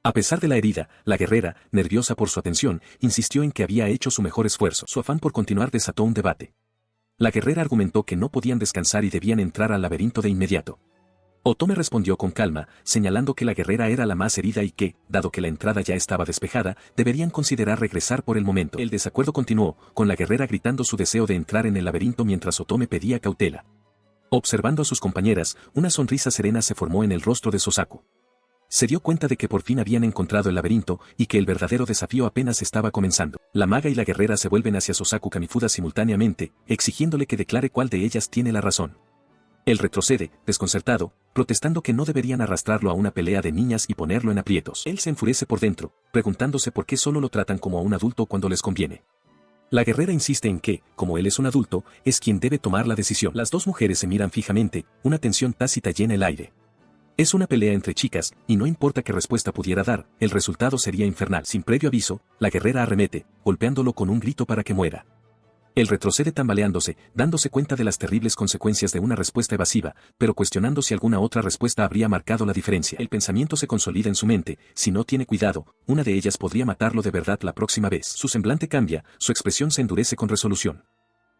A pesar de la herida, la guerrera, nerviosa por su atención, insistió en que había hecho su mejor esfuerzo. Su afán por continuar desató un debate. La guerrera argumentó que no podían descansar y debían entrar al laberinto de inmediato. Otome respondió con calma, señalando que la guerrera era la más herida y que, dado que la entrada ya estaba despejada, deberían considerar regresar por el momento. El desacuerdo continuó, con la guerrera gritando su deseo de entrar en el laberinto mientras Otome pedía cautela. Observando a sus compañeras, una sonrisa serena se formó en el rostro de Sosaku. Se dio cuenta de que por fin habían encontrado el laberinto y que el verdadero desafío apenas estaba comenzando. La maga y la guerrera se vuelven hacia Sosaku Kamifuda simultáneamente, exigiéndole que declare cuál de ellas tiene la razón. Él retrocede, desconcertado, protestando que no deberían arrastrarlo a una pelea de niñas y ponerlo en aprietos. Él se enfurece por dentro, preguntándose por qué solo lo tratan como a un adulto cuando les conviene. La guerrera insiste en que, como él es un adulto, es quien debe tomar la decisión. Las dos mujeres se miran fijamente, una tensión tácita llena el aire. Es una pelea entre chicas, y no importa qué respuesta pudiera dar, el resultado sería infernal. Sin previo aviso, la guerrera arremete, golpeándolo con un grito para que muera. Él retrocede tambaleándose, dándose cuenta de las terribles consecuencias de una respuesta evasiva, pero cuestionando si alguna otra respuesta habría marcado la diferencia. El pensamiento se consolida en su mente, si no tiene cuidado, una de ellas podría matarlo de verdad la próxima vez. Su semblante cambia, su expresión se endurece con resolución.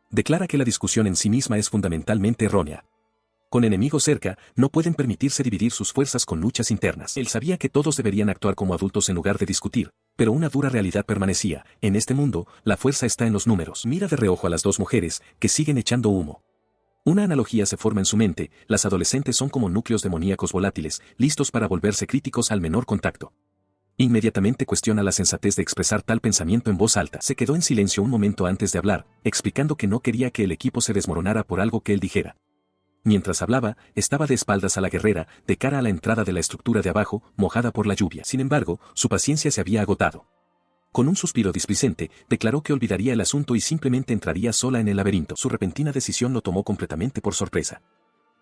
Declara que la discusión en sí misma es fundamentalmente errónea. Con enemigos cerca, no pueden permitirse dividir sus fuerzas con luchas internas. Él sabía que todos deberían actuar como adultos en lugar de discutir, pero una dura realidad permanecía. En este mundo, la fuerza está en los números. Mira de reojo a las dos mujeres, que siguen echando humo. Una analogía se forma en su mente, las adolescentes son como núcleos demoníacos volátiles, listos para volverse críticos al menor contacto. Inmediatamente cuestiona la sensatez de expresar tal pensamiento en voz alta. Se quedó en silencio un momento antes de hablar, explicando que no quería que el equipo se desmoronara por algo que él dijera. Mientras hablaba, estaba de espaldas a la guerrera, de cara a la entrada de la estructura de abajo, mojada por la lluvia. Sin embargo, su paciencia se había agotado. Con un suspiro displicente, declaró que olvidaría el asunto y simplemente entraría sola en el laberinto. Su repentina decisión lo tomó completamente por sorpresa.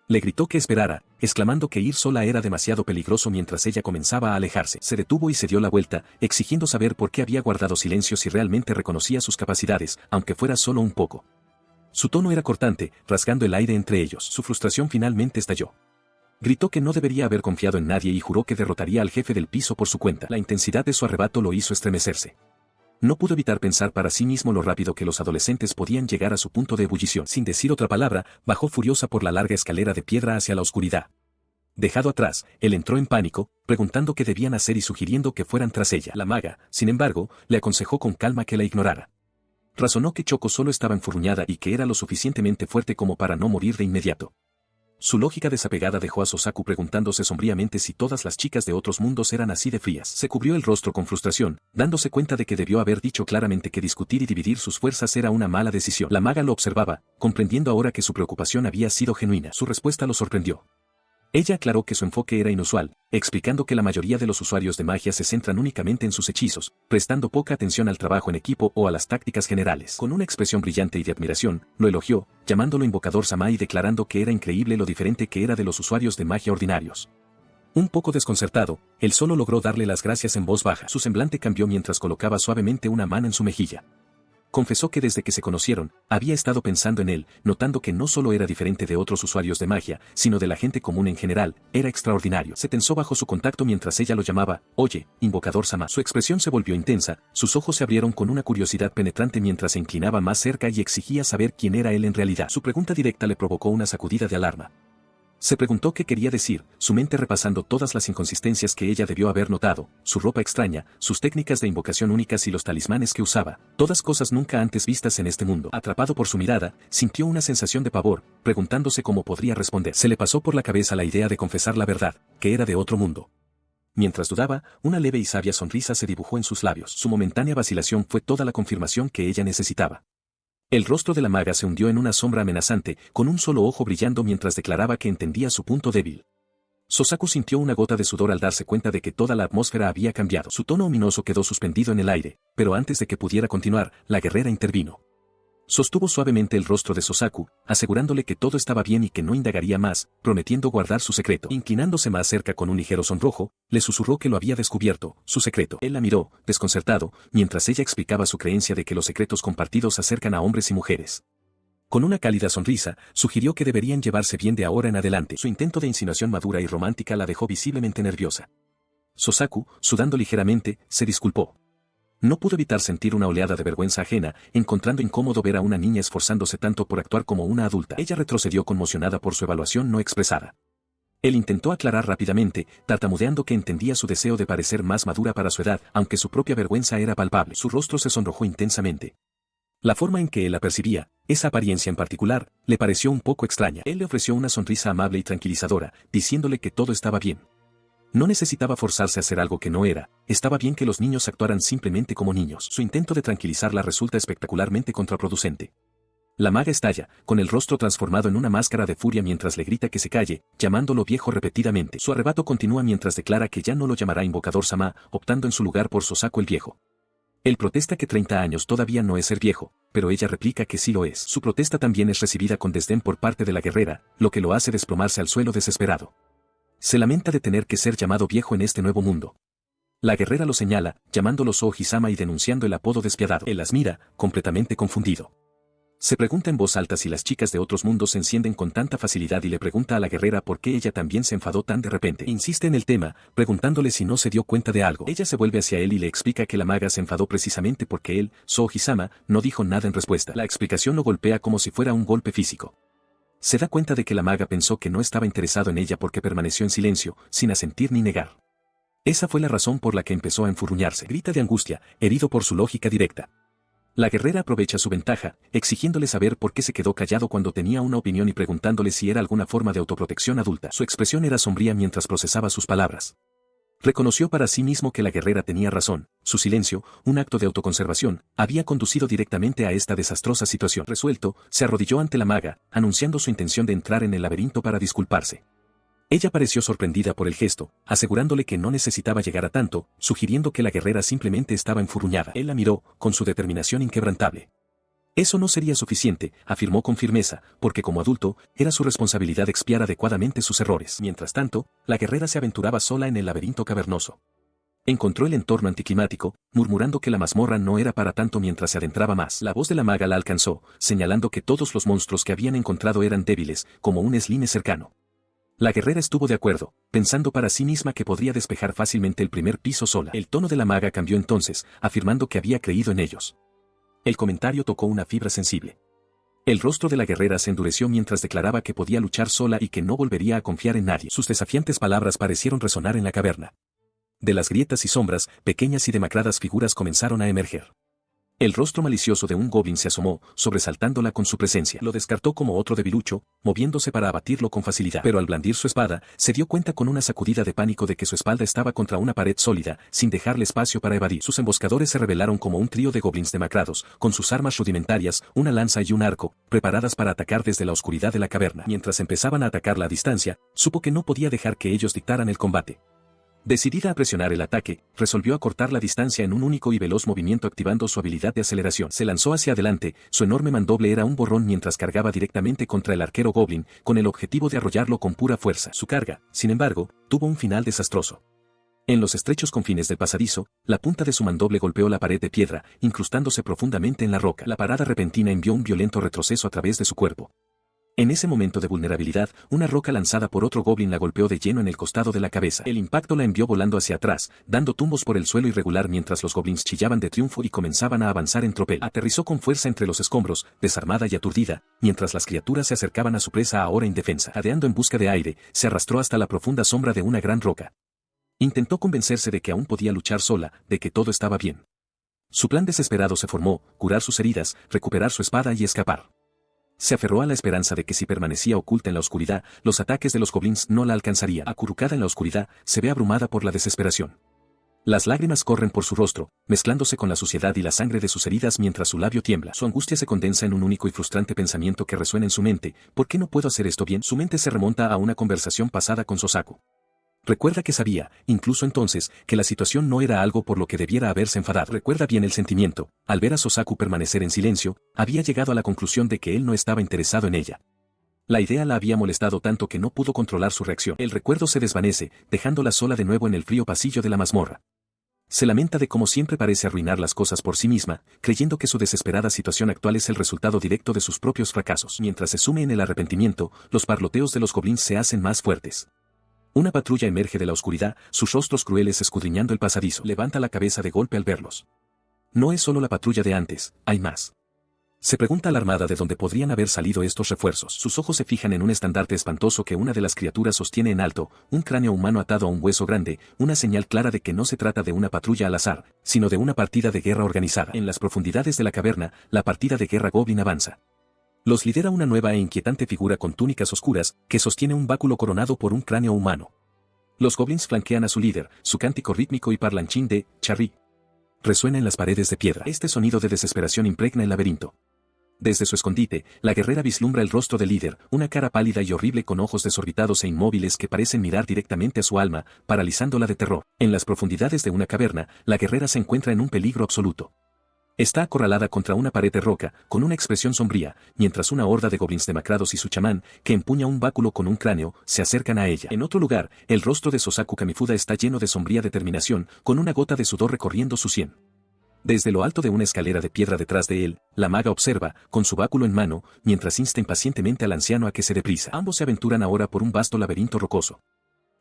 Le gritó que esperara, exclamando que ir sola era demasiado peligroso mientras ella comenzaba a alejarse. Se detuvo y se dio la vuelta, exigiendo saber por qué había guardado silencio si realmente reconocía sus capacidades, aunque fuera solo un poco. Su tono era cortante, rasgando el aire entre ellos. Su frustración finalmente estalló. Gritó que no debería haber confiado en nadie y juró que derrotaría al jefe del piso por su cuenta. La intensidad de su arrebato lo hizo estremecerse. No pudo evitar pensar para sí mismo lo rápido que los adolescentes podían llegar a su punto de ebullición. Sin decir otra palabra, bajó furiosa por la larga escalera de piedra hacia la oscuridad. Dejado atrás, él entró en pánico, preguntando qué debían hacer y sugiriendo que fueran tras ella. La maga, sin embargo, le aconsejó con calma que la ignorara. Razonó que Choco solo estaba enfurruñada y que era lo suficientemente fuerte como para no morir de inmediato. Su lógica desapegada dejó a Sosaku preguntándose sombríamente si todas las chicas de otros mundos eran así de frías. Se cubrió el rostro con frustración, dándose cuenta de que debió haber dicho claramente que discutir y dividir sus fuerzas era una mala decisión. La maga lo observaba, comprendiendo ahora que su preocupación había sido genuina. Su respuesta lo sorprendió. Ella aclaró que su enfoque era inusual, explicando que la mayoría de los usuarios de magia se centran únicamente en sus hechizos, prestando poca atención al trabajo en equipo o a las tácticas generales. Con una expresión brillante y de admiración, lo elogió, llamándolo invocador Sama y declarando que era increíble lo diferente que era de los usuarios de magia ordinarios. Un poco desconcertado, él solo logró darle las gracias en voz baja. Su semblante cambió mientras colocaba suavemente una mano en su mejilla. Confesó que desde que se conocieron, había estado pensando en él, notando que no solo era diferente de otros usuarios de magia, sino de la gente común en general, era extraordinario. Se tensó bajo su contacto mientras ella lo llamaba, oye, invocador Sama. Su expresión se volvió intensa, sus ojos se abrieron con una curiosidad penetrante mientras se inclinaba más cerca y exigía saber quién era él en realidad. Su pregunta directa le provocó una sacudida de alarma. Se preguntó qué quería decir, su mente repasando todas las inconsistencias que ella debió haber notado, su ropa extraña, sus técnicas de invocación únicas y los talismanes que usaba, todas cosas nunca antes vistas en este mundo. Atrapado por su mirada, sintió una sensación de pavor, preguntándose cómo podría responder. Se le pasó por la cabeza la idea de confesar la verdad, que era de otro mundo. Mientras dudaba, una leve y sabia sonrisa se dibujó en sus labios. Su momentánea vacilación fue toda la confirmación que ella necesitaba. El rostro de la maga se hundió en una sombra amenazante, con un solo ojo brillando mientras declaraba que entendía su punto débil. Sosaku sintió una gota de sudor al darse cuenta de que toda la atmósfera había cambiado. Su tono ominoso quedó suspendido en el aire, pero antes de que pudiera continuar, la guerrera intervino. Sostuvo suavemente el rostro de Sosaku, asegurándole que todo estaba bien y que no indagaría más, prometiendo guardar su secreto. Inclinándose más cerca con un ligero sonrojo, le susurró que lo había descubierto, su secreto. Él la miró, desconcertado, mientras ella explicaba su creencia de que los secretos compartidos acercan a hombres y mujeres. Con una cálida sonrisa, sugirió que deberían llevarse bien de ahora en adelante. Su intento de insinuación madura y romántica la dejó visiblemente nerviosa. Sosaku, sudando ligeramente, se disculpó. No pudo evitar sentir una oleada de vergüenza ajena, encontrando incómodo ver a una niña esforzándose tanto por actuar como una adulta. Ella retrocedió conmocionada por su evaluación no expresada. Él intentó aclarar rápidamente, tartamudeando que entendía su deseo de parecer más madura para su edad, aunque su propia vergüenza era palpable. Su rostro se sonrojó intensamente. La forma en que él la percibía, esa apariencia en particular, le pareció un poco extraña. Él le ofreció una sonrisa amable y tranquilizadora, diciéndole que todo estaba bien. No necesitaba forzarse a hacer algo que no era, estaba bien que los niños actuaran simplemente como niños. Su intento de tranquilizarla resulta espectacularmente contraproducente. La maga estalla, con el rostro transformado en una máscara de furia mientras le grita que se calle, llamándolo viejo repetidamente. Su arrebato continúa mientras declara que ya no lo llamará invocador Sama, optando en su lugar por Sosaku el viejo. Él protesta que 30 años todavía no es ser viejo, pero ella replica que sí lo es. Su protesta también es recibida con desdén por parte de la guerrera, lo que lo hace desplomarse al suelo desesperado. Se lamenta de tener que ser llamado viejo en este nuevo mundo. La guerrera lo señala, llamándolo Soji-sama y denunciando el apodo despiadado. Él las mira, completamente confundido. Se pregunta en voz alta si las chicas de otros mundos se encienden con tanta facilidad y le pregunta a la guerrera por qué ella también se enfadó tan de repente. Insiste en el tema, preguntándole si no se dio cuenta de algo. Ella se vuelve hacia él y le explica que la maga se enfadó precisamente porque él, Soji-sama, no dijo nada en respuesta. La explicación lo golpea como si fuera un golpe físico. Se da cuenta de que la maga pensó que no estaba interesado en ella porque permaneció en silencio, sin asentir ni negar. Esa fue la razón por la que empezó a enfurruñarse. Grita de angustia, herido por su lógica directa. La guerrera aprovecha su ventaja, exigiéndole saber por qué se quedó callado cuando tenía una opinión y preguntándole si era alguna forma de autoprotección adulta. Su expresión era sombría mientras procesaba sus palabras. Reconoció para sí mismo que la guerrera tenía razón, su silencio, un acto de autoconservación, había conducido directamente a esta desastrosa situación. Resuelto, se arrodilló ante la maga, anunciando su intención de entrar en el laberinto para disculparse. Ella pareció sorprendida por el gesto, asegurándole que no necesitaba llegar a tanto, sugiriendo que la guerrera simplemente estaba enfurruñada. Él la miró, con su determinación inquebrantable. Eso no sería suficiente, afirmó con firmeza, porque como adulto, era su responsabilidad expiar adecuadamente sus errores. Mientras tanto, la guerrera se aventuraba sola en el laberinto cavernoso. Encontró el entorno anticlimático, murmurando que la mazmorra no era para tanto mientras se adentraba más. La voz de la maga la alcanzó, señalando que todos los monstruos que habían encontrado eran débiles, como un slime cercano. La guerrera estuvo de acuerdo, pensando para sí misma que podría despejar fácilmente el primer piso sola. El tono de la maga cambió entonces, afirmando que había creído en ellos. El comentario tocó una fibra sensible. El rostro de la guerrera se endureció mientras declaraba que podía luchar sola y que no volvería a confiar en nadie. Sus desafiantes palabras parecieron resonar en la caverna. De las grietas y sombras, pequeñas y demacradas figuras comenzaron a emerger. El rostro malicioso de un goblin se asomó, sobresaltándola con su presencia. Lo descartó como otro debilucho, moviéndose para abatirlo con facilidad. Pero al blandir su espada, se dio cuenta con una sacudida de pánico de que su espalda estaba contra una pared sólida, sin dejarle espacio para evadir. Sus emboscadores se revelaron como un trío de goblins demacrados, con sus armas rudimentarias, una lanza y un arco, preparadas para atacar desde la oscuridad de la caverna. Mientras empezaban a atacarla a distancia, supo que no podía dejar que ellos dictaran el combate. Decidida a presionar el ataque, resolvió acortar la distancia en un único y veloz movimiento activando su habilidad de aceleración. Se lanzó hacia adelante, su enorme mandoble era un borrón mientras cargaba directamente contra el arquero goblin, con el objetivo de arrollarlo con pura fuerza. Su carga, sin embargo, tuvo un final desastroso. En los estrechos confines del pasadizo, la punta de su mandoble golpeó la pared de piedra, incrustándose profundamente en la roca. La parada repentina envió un violento retroceso a través de su cuerpo. En ese momento de vulnerabilidad, una roca lanzada por otro goblin la golpeó de lleno en el costado de la cabeza. El impacto la envió volando hacia atrás, dando tumbos por el suelo irregular mientras los goblins chillaban de triunfo y comenzaban a avanzar en tropel. Aterrizó con fuerza entre los escombros, desarmada y aturdida, mientras las criaturas se acercaban a su presa ahora indefensa. Jadeando en busca de aire, se arrastró hasta la profunda sombra de una gran roca. Intentó convencerse de que aún podía luchar sola, de que todo estaba bien. Su plan desesperado se formó: curar sus heridas, recuperar su espada y escapar. Se aferró a la esperanza de que si permanecía oculta en la oscuridad, los ataques de los goblins no la alcanzarían. Acurrucada en la oscuridad, se ve abrumada por la desesperación. Las lágrimas corren por su rostro, mezclándose con la suciedad y la sangre de sus heridas mientras su labio tiembla. Su angustia se condensa en un único y frustrante pensamiento que resuena en su mente: ¿por qué no puedo hacer esto bien? Su mente se remonta a una conversación pasada con Sosaku. Recuerda que sabía, incluso entonces, que la situación no era algo por lo que debiera haberse enfadado. Recuerda bien el sentimiento: al ver a Sosaku permanecer en silencio, había llegado a la conclusión de que él no estaba interesado en ella. La idea la había molestado tanto que no pudo controlar su reacción. El recuerdo se desvanece, dejándola sola de nuevo en el frío pasillo de la mazmorra. Se lamenta de cómo siempre parece arruinar las cosas por sí misma, creyendo que su desesperada situación actual es el resultado directo de sus propios fracasos. Mientras se sume en el arrepentimiento, los parloteos de los goblins se hacen más fuertes. Una patrulla emerge de la oscuridad, sus rostros crueles escudriñando el pasadizo. Levanta la cabeza de golpe al verlos. No es solo la patrulla de antes, hay más. Se pregunta alarmada de dónde podrían haber salido estos refuerzos. Sus ojos se fijan en un estandarte espantoso que una de las criaturas sostiene en alto, un cráneo humano atado a un hueso grande, una señal clara de que no se trata de una patrulla al azar, sino de una partida de guerra organizada. En las profundidades de la caverna, la partida de guerra goblin avanza. Los lidera una nueva e inquietante figura con túnicas oscuras, que sostiene un báculo coronado por un cráneo humano. Los goblins flanquean a su líder, su cántico rítmico y parlanchín de charrí resuena en las paredes de piedra. Este sonido de desesperación impregna el laberinto. Desde su escondite, la guerrera vislumbra el rostro del líder, una cara pálida y horrible con ojos desorbitados e inmóviles que parecen mirar directamente a su alma, paralizándola de terror. En las profundidades de una caverna, la guerrera se encuentra en un peligro absoluto. Está acorralada contra una pared de roca, con una expresión sombría, mientras una horda de goblins demacrados y su chamán, que empuña un báculo con un cráneo, se acercan a ella. En otro lugar, el rostro de Sosaku Kamifuda está lleno de sombría determinación, con una gota de sudor recorriendo su sien. Desde lo alto de una escalera de piedra detrás de él, la maga observa, con su báculo en mano, mientras insta impacientemente al anciano a que se deprisa. Ambos se aventuran ahora por un vasto laberinto rocoso.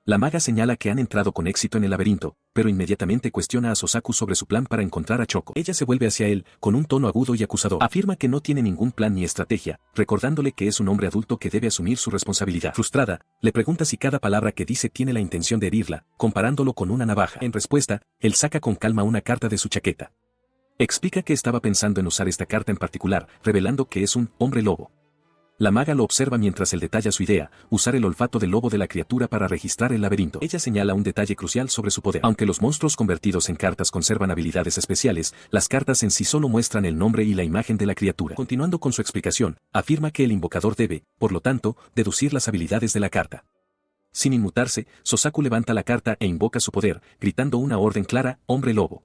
La maga señala que han entrado con éxito en el laberinto, pero inmediatamente cuestiona a Sosaku sobre su plan para encontrar a Choco. Ella se vuelve hacia él, con un tono agudo y acusador. Afirma que no tiene ningún plan ni estrategia, recordándole que es un hombre adulto que debe asumir su responsabilidad. Frustrada, le pregunta si cada palabra que dice tiene la intención de herirla, comparándolo con una navaja. En respuesta, él saca con calma una carta de su chaqueta. Explica que estaba pensando en usar esta carta en particular, revelando que es un hombre lobo. La maga lo observa mientras él detalla su idea: usar el olfato del lobo de la criatura para registrar el laberinto. Ella señala un detalle crucial sobre su poder. Aunque los monstruos convertidos en cartas conservan habilidades especiales, las cartas en sí solo muestran el nombre y la imagen de la criatura. Continuando con su explicación, afirma que el invocador debe, por lo tanto, deducir las habilidades de la carta. Sin inmutarse, Sosaku levanta la carta e invoca su poder, gritando una orden clara: hombre lobo.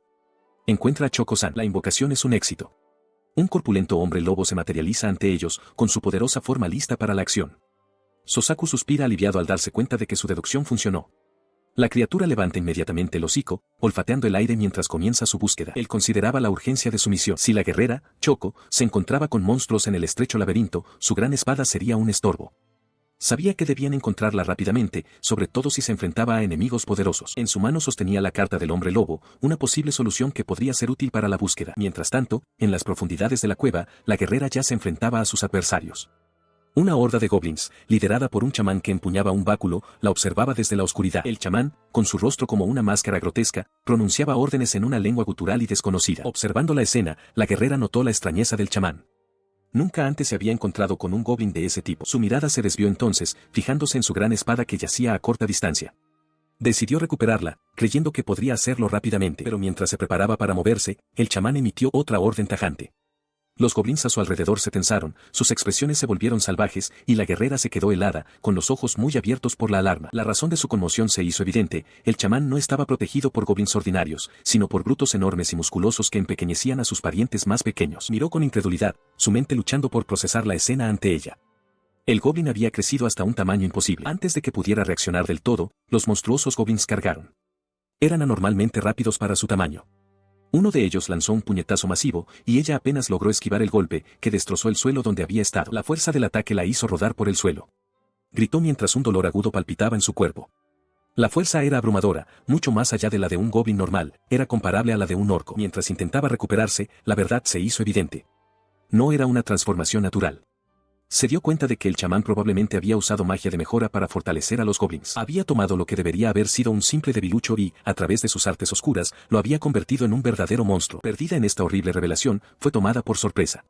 Encuentra a Choco-san. La invocación es un éxito. Un corpulento hombre lobo se materializa ante ellos, con su poderosa forma lista para la acción. Sosaku suspira aliviado al darse cuenta de que su deducción funcionó. La criatura levanta inmediatamente el hocico, olfateando el aire mientras comienza su búsqueda. Él consideraba la urgencia de su misión. Si la guerrera, Choco, se encontraba con monstruos en el estrecho laberinto, su gran espada sería un estorbo. Sabía que debían encontrarla rápidamente, sobre todo si se enfrentaba a enemigos poderosos. En su mano sostenía la carta del hombre lobo, una posible solución que podría ser útil para la búsqueda. Mientras tanto, en las profundidades de la cueva, la guerrera ya se enfrentaba a sus adversarios. Una horda de goblins, liderada por un chamán que empuñaba un báculo, la observaba desde la oscuridad. El chamán, con su rostro como una máscara grotesca, pronunciaba órdenes en una lengua gutural y desconocida. Observando la escena, la guerrera notó la extrañeza del chamán. Nunca antes se había encontrado con un goblin de ese tipo. Su mirada se desvió entonces, fijándose en su gran espada que yacía a corta distancia. Decidió recuperarla, creyendo que podría hacerlo rápidamente, pero mientras se preparaba para moverse, el chamán emitió otra orden tajante. Los goblins a su alrededor se tensaron, sus expresiones se volvieron salvajes, y la guerrera se quedó helada, con los ojos muy abiertos por la alarma. La razón de su conmoción se hizo evidente: el chamán no estaba protegido por goblins ordinarios, sino por brutos enormes y musculosos que empequeñecían a sus parientes más pequeños. Miró con incredulidad, su mente luchando por procesar la escena ante ella. El goblin había crecido hasta un tamaño imposible. Antes de que pudiera reaccionar del todo, los monstruosos goblins cargaron. Eran anormalmente rápidos para su tamaño. Uno de ellos lanzó un puñetazo masivo, y ella apenas logró esquivar el golpe, que destrozó el suelo donde había estado. La fuerza del ataque la hizo rodar por el suelo. Gritó mientras un dolor agudo palpitaba en su cuerpo. La fuerza era abrumadora, mucho más allá de la de un goblin normal, era comparable a la de un orco. Mientras intentaba recuperarse, la verdad se hizo evidente. No era una transformación natural. Se dio cuenta de que el chamán probablemente había usado magia de mejora para fortalecer a los goblins. Había tomado lo que debería haber sido un simple debilucho y, a través de sus artes oscuras, lo había convertido en un verdadero monstruo. Perdida en esta horrible revelación, fue tomada por sorpresa.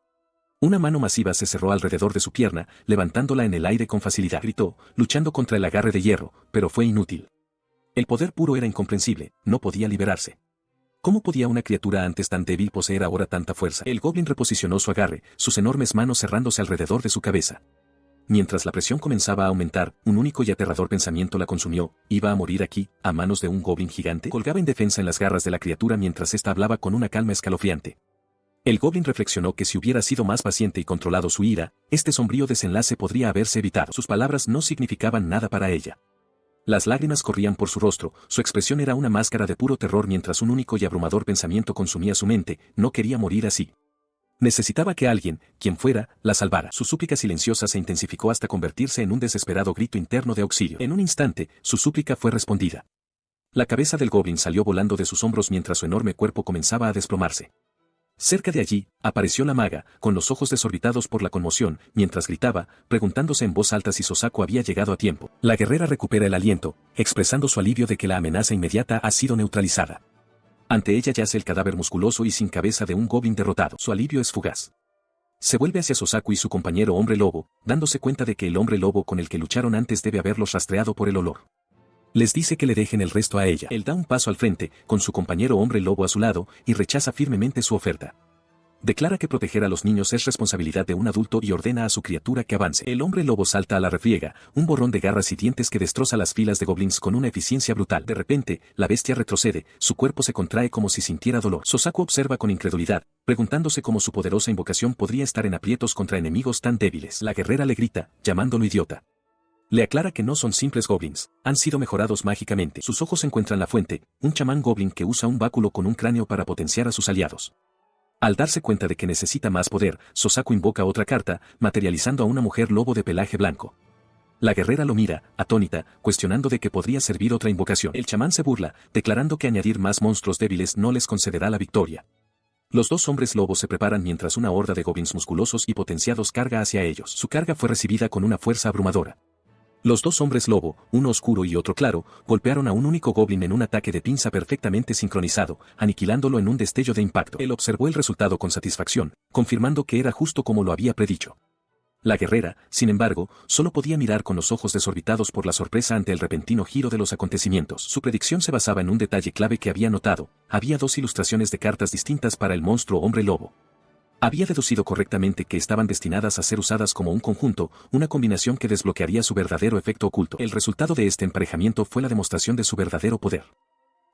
Una mano masiva se cerró alrededor de su pierna, levantándola en el aire con facilidad. Gritó, luchando contra el agarre de hierro, pero fue inútil. El poder puro era incomprensible, no podía liberarse. ¿Cómo podía una criatura antes tan débil poseer ahora tanta fuerza? El goblin reposicionó su agarre, sus enormes manos cerrándose alrededor de su cabeza. Mientras la presión comenzaba a aumentar, un único y aterrador pensamiento la consumió: ¿iba a morir aquí, a manos de un goblin gigante? Colgaba indefensa en las garras de la criatura mientras ésta hablaba con una calma escalofriante. El goblin reflexionó que si hubiera sido más paciente y controlado su ira, este sombrío desenlace podría haberse evitado. Sus palabras no significaban nada para ella. Las lágrimas corrían por su rostro, su expresión era una máscara de puro terror mientras un único y abrumador pensamiento consumía su mente: no quería morir así. Necesitaba que alguien, quien fuera, la salvara. Su súplica silenciosa se intensificó hasta convertirse en un desesperado grito interno de auxilio. En un instante, su súplica fue respondida. La cabeza del goblin salió volando de sus hombros mientras su enorme cuerpo comenzaba a desplomarse. Cerca de allí, apareció la maga, con los ojos desorbitados por la conmoción, mientras gritaba, preguntándose en voz alta si Sosaku había llegado a tiempo. La guerrera recupera el aliento, expresando su alivio de que la amenaza inmediata ha sido neutralizada. Ante ella yace el cadáver musculoso y sin cabeza de un goblin derrotado. Su alivio es fugaz. Se vuelve hacia Sosaku y su compañero hombre lobo, dándose cuenta de que el hombre lobo con el que lucharon antes debe haberlos rastreado por el olor. Les dice que le dejen el resto a ella. Él da un paso al frente, con su compañero hombre lobo a su lado, y rechaza firmemente su oferta. Declara que proteger a los niños es responsabilidad de un adulto y ordena a su criatura que avance. El hombre lobo salta a la refriega, un borrón de garras y dientes que destroza las filas de goblins con una eficiencia brutal. De repente, la bestia retrocede, su cuerpo se contrae como si sintiera dolor. Sosaku observa con incredulidad, preguntándose cómo su poderosa invocación podría estar en aprietos contra enemigos tan débiles. La guerrera le grita, llamándolo idiota. Le aclara que no son simples goblins, han sido mejorados mágicamente. Sus ojos encuentran la fuente, un chamán goblin que usa un báculo con un cráneo para potenciar a sus aliados. Al darse cuenta de que necesita más poder, Sosaku invoca otra carta, materializando a una mujer lobo de pelaje blanco. La guerrera lo mira, atónita, cuestionando de qué podría servir otra invocación. El chamán se burla, declarando que añadir más monstruos débiles no les concederá la victoria. Los dos hombres lobos se preparan mientras una horda de goblins musculosos y potenciados carga hacia ellos. Su carga fue recibida con una fuerza abrumadora. Los dos hombres lobo, uno oscuro y otro claro, golpearon a un único goblin en un ataque de pinza perfectamente sincronizado, aniquilándolo en un destello de impacto. Él observó el resultado con satisfacción, confirmando que era justo como lo había predicho. La guerrera, sin embargo, solo podía mirar con los ojos desorbitados por la sorpresa ante el repentino giro de los acontecimientos. Su predicción se basaba en un detalle clave que había notado: había dos ilustraciones de cartas distintas para el monstruo hombre lobo. Había deducido correctamente que estaban destinadas a ser usadas como un conjunto, una combinación que desbloquearía su verdadero efecto oculto. El resultado de este emparejamiento fue la demostración de su verdadero poder.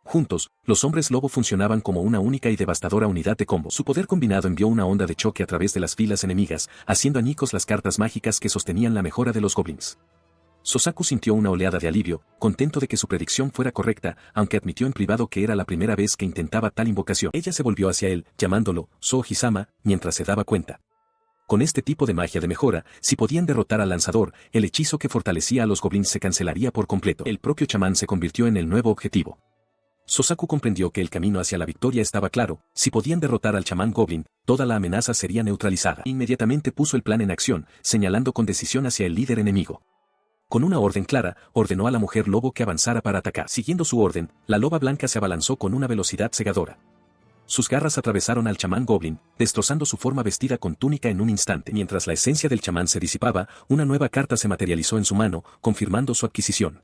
Juntos, los hombres lobo funcionaban como una única y devastadora unidad de combo. Su poder combinado envió una onda de choque a través de las filas enemigas, haciendo añicos las cartas mágicas que sostenían la mejora de los goblins. Sosaku sintió una oleada de alivio, contento de que su predicción fuera correcta, aunque admitió en privado que era la primera vez que intentaba tal invocación. Ella se volvió hacia él, llamándolo So-Hisama, mientras se daba cuenta. Con este tipo de magia de mejora, si podían derrotar al lanzador, el hechizo que fortalecía a los goblins se cancelaría por completo. El propio chamán se convirtió en el nuevo objetivo. Sosaku comprendió que el camino hacia la victoria estaba claro: si podían derrotar al chamán goblin, toda la amenaza sería neutralizada. Inmediatamente puso el plan en acción, señalando con decisión hacia el líder enemigo. Con una orden clara, ordenó a la mujer lobo que avanzara para atacar. Siguiendo su orden, la loba blanca se abalanzó con una velocidad cegadora. Sus garras atravesaron al chamán goblin, destrozando su forma vestida con túnica en un instante. Mientras la esencia del chamán se disipaba, una nueva carta se materializó en su mano, confirmando su adquisición.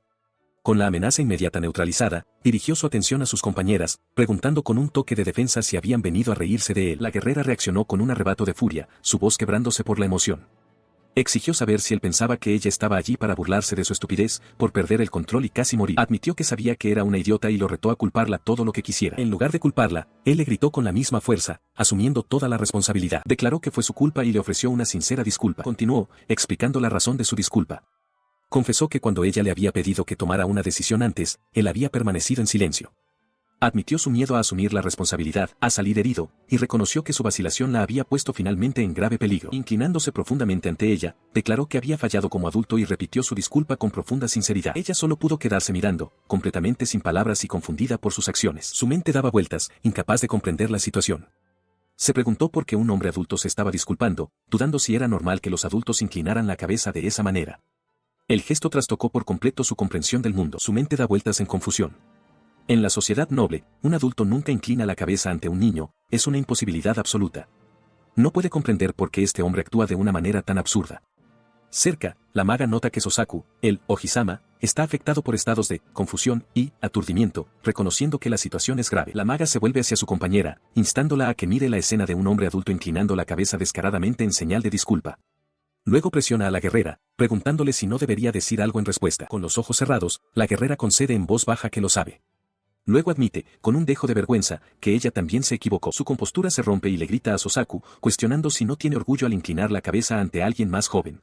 Con la amenaza inmediata neutralizada, dirigió su atención a sus compañeras, preguntando con un toque de defensa si habían venido a reírse de él. La guerrera reaccionó con un arrebato de furia, su voz quebrándose por la emoción. Exigió saber si él pensaba que ella estaba allí para burlarse de su estupidez, por perder el control y casi morir. Admitió que sabía que era una idiota y lo retó a culparla todo lo que quisiera. En lugar de culparla, él le gritó con la misma fuerza, asumiendo toda la responsabilidad. Declaró que fue su culpa y le ofreció una sincera disculpa. Continuó, explicando la razón de su disculpa. Confesó que cuando ella le había pedido que tomara una decisión antes, él había permanecido en silencio. Admitió su miedo a asumir la responsabilidad, a salir herido, y reconoció que su vacilación la había puesto finalmente en grave peligro. Inclinándose profundamente ante ella, declaró que había fallado como adulto y repitió su disculpa con profunda sinceridad. Ella solo pudo quedarse mirando, completamente sin palabras y confundida por sus acciones. Su mente daba vueltas, incapaz de comprender la situación. Se preguntó por qué un hombre adulto se estaba disculpando, dudando si era normal que los adultos inclinaran la cabeza de esa manera. El gesto trastocó por completo su comprensión del mundo. Su mente da vueltas en confusión. En la sociedad noble, un adulto nunca inclina la cabeza ante un niño, es una imposibilidad absoluta. No puede comprender por qué este hombre actúa de una manera tan absurda. Cerca, la maga nota que Sosaku, el Ohisama, está afectado por estados de confusión y aturdimiento, reconociendo que la situación es grave. La maga se vuelve hacia su compañera, instándola a que mire la escena de un hombre adulto inclinando la cabeza descaradamente en señal de disculpa. Luego presiona a la guerrera, preguntándole si no debería decir algo en respuesta. Con los ojos cerrados, la guerrera concede en voz baja que lo sabe. Luego admite, con un dejo de vergüenza, que ella también se equivocó. Su compostura se rompe y le grita a Sosaku, cuestionando si no tiene orgullo al inclinar la cabeza ante alguien más joven.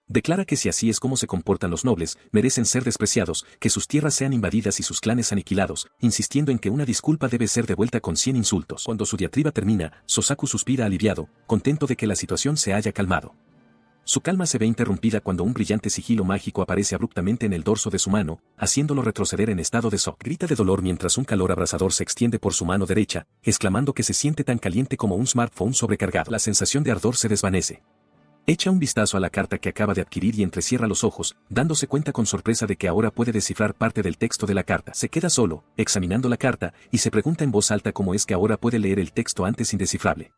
Declara que si así es como se comportan los nobles, merecen ser despreciados, que sus tierras sean invadidas y sus clanes aniquilados, insistiendo en que una disculpa debe ser devuelta con 100 insultos. Cuando su diatriba termina, Sosaku suspira aliviado, contento de que la situación se haya calmado. Su calma se ve interrumpida cuando un brillante sigilo mágico aparece abruptamente en el dorso de su mano, haciéndolo retroceder en estado de shock. Grita de dolor mientras un calor abrasador se extiende por su mano derecha, exclamando que se siente tan caliente como un smartphone sobrecargado. La sensación de ardor se desvanece. Echa un vistazo a la carta que acaba de adquirir y entrecierra los ojos, dándose cuenta con sorpresa de que ahora puede descifrar parte del texto de la carta. Se queda solo, examinando la carta, y se pregunta en voz alta cómo es que ahora puede leer el texto antes indescifrable.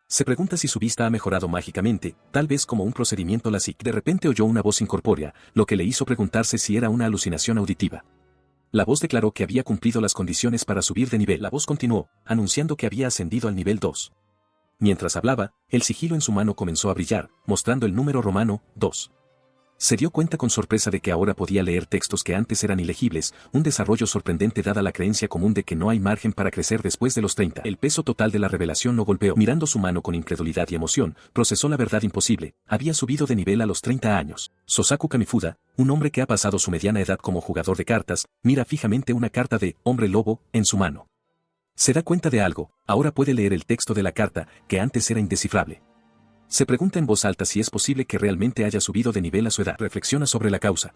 Se pregunta si su vista ha mejorado mágicamente, tal vez como un procedimiento LASIK. De repente oyó una voz incorpórea, lo que le hizo preguntarse si era una alucinación auditiva. La voz declaró que había cumplido las condiciones para subir de nivel. La voz continuó, anunciando que había ascendido al nivel 2. Mientras hablaba, el sigilo en su mano comenzó a brillar, mostrando el número romano, 2. Se dio cuenta con sorpresa de que ahora podía leer textos que antes eran ilegibles, un desarrollo sorprendente dada la creencia común de que no hay margen para crecer después de los 30. El peso total de la revelación lo golpeó. Mirando su mano con incredulidad y emoción, procesó la verdad imposible, había subido de nivel a los 30 años. Sosaku Kamifuda, un hombre que ha pasado su mediana edad como jugador de cartas, mira fijamente una carta de hombre lobo en su mano. Se da cuenta de algo, ahora puede leer el texto de la carta, que antes era indescifrable. Se pregunta en voz alta si es posible que realmente haya subido de nivel a su edad. Reflexiona sobre la causa.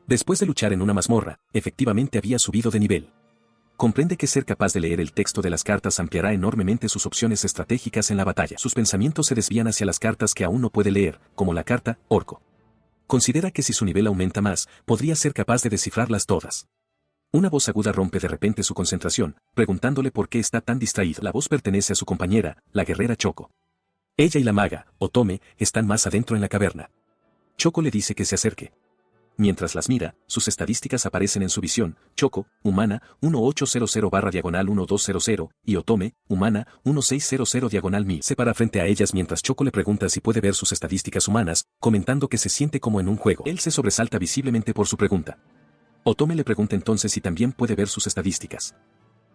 Después de luchar en una mazmorra, efectivamente había subido de nivel. Comprende que ser capaz de leer el texto de las cartas ampliará enormemente sus opciones estratégicas en la batalla. Sus pensamientos se desvían hacia las cartas que aún no puede leer, como la carta Orco. Considera que si su nivel aumenta más, podría ser capaz de descifrarlas todas. Una voz aguda rompe de repente su concentración, preguntándole por qué está tan distraído. La voz pertenece a su compañera, la guerrera Choco. Ella y la maga, Otome, están más adentro en la caverna. Choco le dice que se acerque. Mientras las mira, sus estadísticas aparecen en su visión: Choco, humana, 1800/1200, y Otome, humana, 1600/1000. Se para frente a ellas mientras Choco le pregunta si puede ver sus estadísticas humanas, comentando que se siente como en un juego. Él se sobresalta visiblemente por su pregunta. Otome le pregunta entonces si también puede ver sus estadísticas.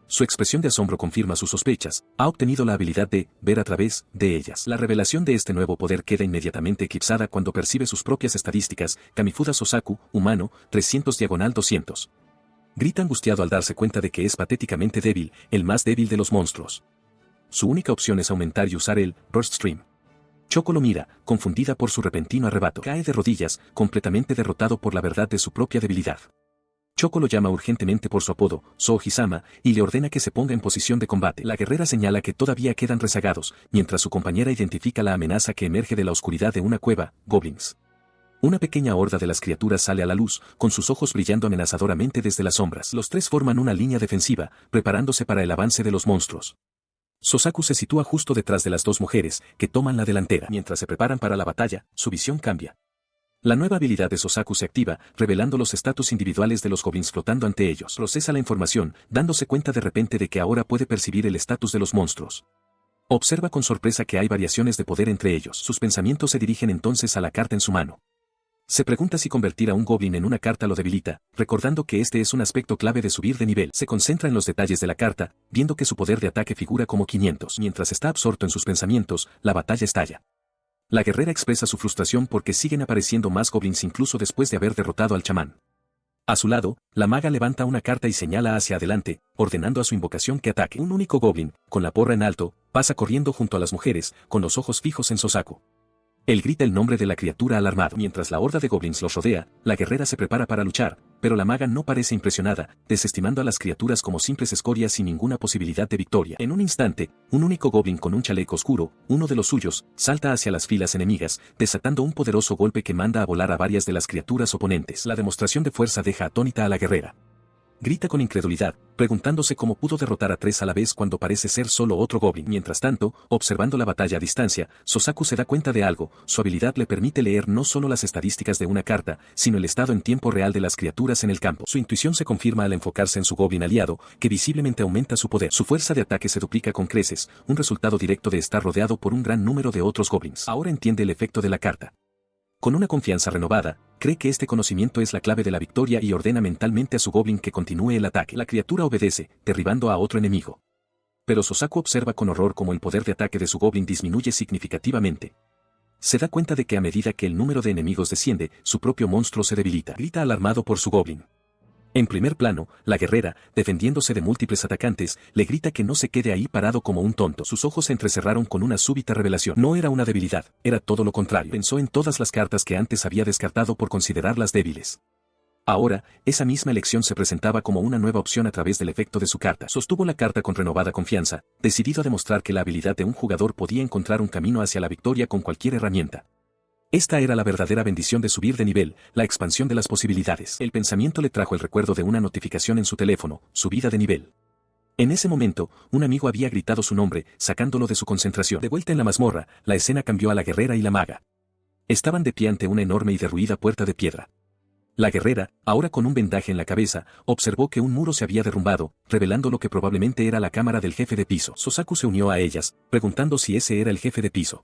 Su expresión de asombro confirma sus sospechas, ha obtenido la habilidad de ver a través de ellas. La revelación de este nuevo poder queda inmediatamente eclipsada cuando percibe sus propias estadísticas: Kamifuda Sosaku, humano, 300/200. Grita angustiado al darse cuenta de que es patéticamente débil, el más débil de los monstruos. Su única opción es aumentar y usar el Burst Stream. Choco lo mira, confundida por su repentino arrebato. Cae de rodillas, completamente derrotado por la verdad de su propia debilidad. Choco lo llama urgentemente por su apodo, Sohisama, y le ordena que se ponga en posición de combate. La guerrera señala que todavía quedan rezagados, mientras su compañera identifica la amenaza que emerge de la oscuridad de una cueva: goblins. Una pequeña horda de las criaturas sale a la luz, con sus ojos brillando amenazadoramente desde las sombras. Los tres forman una línea defensiva, preparándose para el avance de los monstruos. Sosaku se sitúa justo detrás de las dos mujeres, que toman la delantera. Mientras se preparan para la batalla, su visión cambia. La nueva habilidad de Sosaku se activa, revelando los estatus individuales de los goblins flotando ante ellos. Procesa la información, dándose cuenta de repente de que ahora puede percibir el estatus de los monstruos. Observa con sorpresa que hay variaciones de poder entre ellos. Sus pensamientos se dirigen entonces a la carta en su mano. Se pregunta si convertir a un goblin en una carta lo debilita, recordando que este es un aspecto clave de subir de nivel. Se concentra en los detalles de la carta, viendo que su poder de ataque figura como 500. Mientras está absorto en sus pensamientos, la batalla estalla. La guerrera expresa su frustración porque siguen apareciendo más goblins incluso después de haber derrotado al chamán. A su lado, la maga levanta una carta y señala hacia adelante, ordenando a su invocación que ataque. Un único goblin, con la porra en alto, pasa corriendo junto a las mujeres, con los ojos fijos en Sosaku. Él grita el nombre de la criatura alarmado. Mientras la horda de goblins los rodea, la guerrera se prepara para luchar, pero la maga no parece impresionada, desestimando a las criaturas como simples escorias sin ninguna posibilidad de victoria. En un instante, un único goblin con un chaleco oscuro, uno de los suyos, salta hacia las filas enemigas, desatando un poderoso golpe que manda a volar a varias de las criaturas oponentes. La demostración de fuerza deja atónita a la guerrera. Grita con incredulidad, preguntándose cómo pudo derrotar a 3 a la vez cuando parece ser solo otro goblin. Mientras tanto, observando la batalla a distancia, Sosaku se da cuenta de algo: su habilidad le permite leer no solo las estadísticas de una carta, sino el estado en tiempo real de las criaturas en el campo. Su intuición se confirma al enfocarse en su goblin aliado, que visiblemente aumenta su poder. Su fuerza de ataque se duplica con creces, un resultado directo de estar rodeado por un gran número de otros goblins. Ahora entiende el efecto de la carta. Con una confianza renovada, cree que este conocimiento es la clave de la victoria y ordena mentalmente a su goblin que continúe el ataque. La criatura obedece, derribando a otro enemigo. Pero Sosaku observa con horror cómo el poder de ataque de su goblin disminuye significativamente. Se da cuenta de que a medida que el número de enemigos desciende, su propio monstruo se debilita. Grita alarmado por su goblin. En primer plano, la guerrera, defendiéndose de múltiples atacantes, le grita que no se quede ahí parado como un tonto. Sus ojos se entrecerraron con una súbita revelación. No era una debilidad, era todo lo contrario. Pensó en todas las cartas que antes había descartado por considerarlas débiles. Ahora, esa misma elección se presentaba como una nueva opción a través del efecto de su carta. Sostuvo la carta con renovada confianza, decidido a demostrar que la habilidad de un jugador podía encontrar un camino hacia la victoria con cualquier herramienta. Esta era la verdadera bendición de subir de nivel, la expansión de las posibilidades. El pensamiento le trajo el recuerdo de una notificación en su teléfono: subida de nivel. En ese momento, un amigo había gritado su nombre, sacándolo de su concentración. De vuelta en la mazmorra, la escena cambió a la guerrera y la maga. Estaban de pie ante una enorme y derruida puerta de piedra. La guerrera, ahora con un vendaje en la cabeza, observó que un muro se había derrumbado, revelando lo que probablemente era la cámara del jefe de piso. Sosaku se unió a ellas, preguntando si ese era el jefe de piso.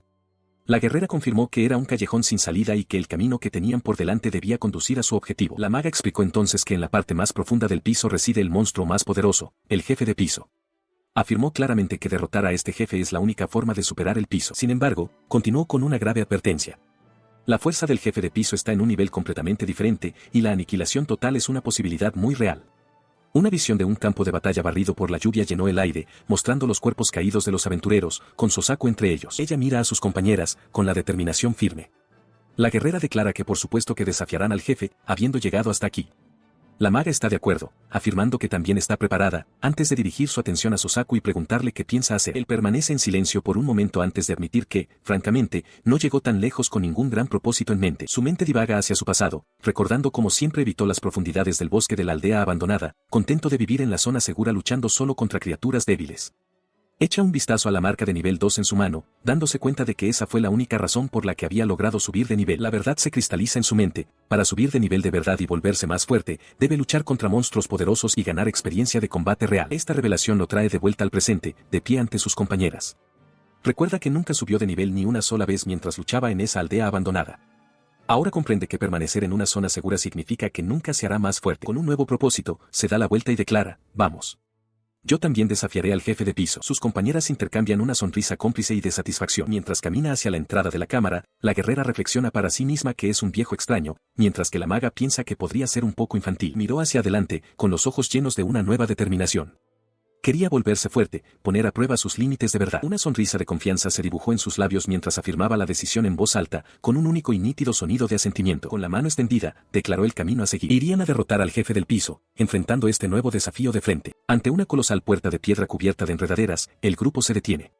La guerrera confirmó que era un callejón sin salida y que el camino que tenían por delante debía conducir a su objetivo. La maga explicó entonces que en la parte más profunda del piso reside el monstruo más poderoso, el jefe de piso. Afirmó claramente que derrotar a este jefe es la única forma de superar el piso. Sin embargo, continuó con una grave advertencia. La fuerza del jefe de piso está en un nivel completamente diferente, y la aniquilación total es una posibilidad muy real. Una visión de un campo de batalla barrido por la lluvia llenó el aire, mostrando los cuerpos caídos de los aventureros, con Sosaku entre ellos. Ella mira a sus compañeras, con la determinación firme. La guerrera declara que por supuesto que desafiarán al jefe, habiendo llegado hasta aquí. La maga está de acuerdo, afirmando que también está preparada, antes de dirigir su atención a Sosaku y preguntarle qué piensa hacer. Él permanece en silencio por un momento antes de admitir que, francamente, no llegó tan lejos con ningún gran propósito en mente. Su mente divaga hacia su pasado, recordando cómo siempre evitó las profundidades del bosque de la aldea abandonada, contento de vivir en la zona segura luchando solo contra criaturas débiles. Echa un vistazo a la marca de nivel 2 en su mano, dándose cuenta de que esa fue la única razón por la que había logrado subir de nivel. La verdad se cristaliza en su mente: para subir de nivel de verdad y volverse más fuerte, debe luchar contra monstruos poderosos y ganar experiencia de combate real. Esta revelación lo trae de vuelta al presente, de pie ante sus compañeras. Recuerda que nunca subió de nivel ni una sola vez mientras luchaba en esa aldea abandonada. Ahora comprende que permanecer en una zona segura significa que nunca se hará más fuerte. Con un nuevo propósito, se da la vuelta y declara: vamos. Yo también desafiaré al jefe de piso. Sus compañeras intercambian una sonrisa cómplice y de satisfacción. Mientras camina hacia la entrada de la cámara, la guerrera reflexiona para sí misma que es un viejo extraño, mientras que la maga piensa que podría ser un poco infantil. Miró hacia adelante, con los ojos llenos de una nueva determinación. Quería volverse fuerte, poner a prueba sus límites de verdad. Una sonrisa de confianza se dibujó en sus labios mientras afirmaba la decisión en voz alta, con un único y nítido sonido de asentimiento. Con la mano extendida, declaró el camino a seguir. Irían a derrotar al jefe del piso, enfrentando este nuevo desafío de frente. Ante una colosal puerta de piedra cubierta de enredaderas, el grupo se detiene.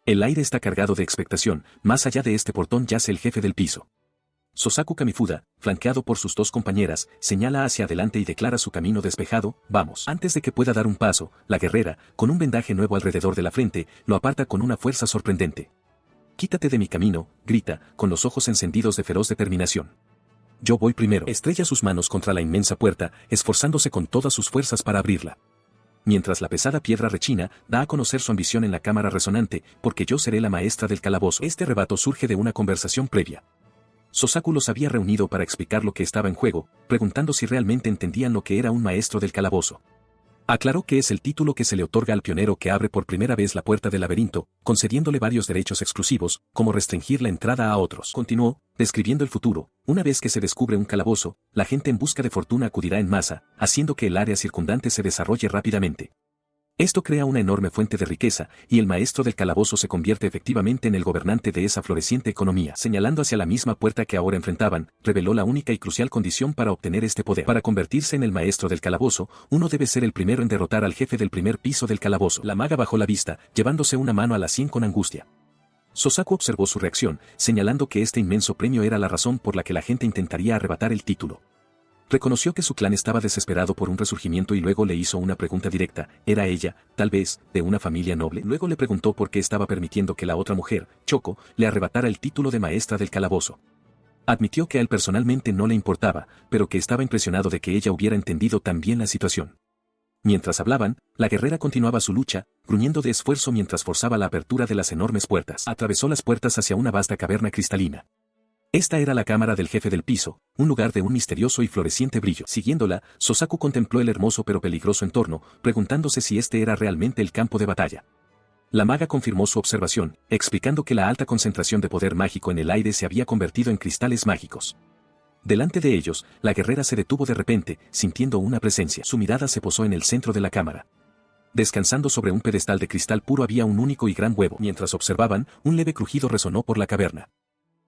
El aire está cargado de expectación. Más allá de este portón yace el jefe del piso. Sosaku Kamifuda, flanqueado por sus dos compañeras, señala hacia adelante y declara su camino despejado: vamos. Antes de que pueda dar un paso, la guerrera, con un vendaje nuevo alrededor de la frente, lo aparta con una fuerza sorprendente. Quítate de mi camino, grita, con los ojos encendidos de feroz determinación. Yo voy primero. Estrella sus manos contra la inmensa puerta, esforzándose con todas sus fuerzas para abrirla. Mientras la pesada piedra rechina, da a conocer su ambición en la cámara resonante: porque yo seré la maestra del calabozo. Este rebato surge de una conversación previa. Sosaku los había reunido para explicar lo que estaba en juego, preguntando si realmente entendían lo que era un maestro del calabozo. Aclaró que es el título que se le otorga al pionero que abre por primera vez la puerta del laberinto, concediéndole varios derechos exclusivos, como restringir la entrada a otros. Continuó, describiendo el futuro: una vez que se descubre un calabozo, la gente en busca de fortuna acudirá en masa, haciendo que el área circundante se desarrolle rápidamente. Esto crea una enorme fuente de riqueza, y el maestro del calabozo se convierte efectivamente en el gobernante de esa floreciente economía. Señalando hacia la misma puerta que ahora enfrentaban, reveló la única y crucial condición para obtener este poder. Para convertirse en el maestro del calabozo, uno debe ser el primero en derrotar al jefe del primer piso del calabozo. La maga bajó la vista, llevándose una mano a la sien con angustia. Sosaku observó su reacción, señalando que este inmenso premio era la razón por la que la gente intentaría arrebatar el título. Reconoció que su clan estaba desesperado por un resurgimiento y luego le hizo una pregunta directa. ¿Era ella, tal vez, de una familia noble? Luego le preguntó por qué estaba permitiendo que la otra mujer, Choco, le arrebatara el título de maestra del calabozo. Admitió que a él personalmente no le importaba, pero que estaba impresionado de que ella hubiera entendido tan bien la situación. Mientras hablaban, la guerrera continuaba su lucha, gruñendo de esfuerzo mientras forzaba la apertura de las enormes puertas. Atravesó las puertas hacia una vasta caverna cristalina. Esta era la cámara del jefe del piso, un lugar de un misterioso y floreciente brillo. Siguiéndola, Sosaku contempló el hermoso pero peligroso entorno, preguntándose si este era realmente el campo de batalla. La maga confirmó su observación, explicando que la alta concentración de poder mágico en el aire se había convertido en cristales mágicos. Delante de ellos, la guerrera se detuvo de repente, sintiendo una presencia. Su mirada se posó en el centro de la cámara. Descansando sobre un pedestal de cristal puro había un único y gran huevo. Mientras observaban, un leve crujido resonó por la caverna.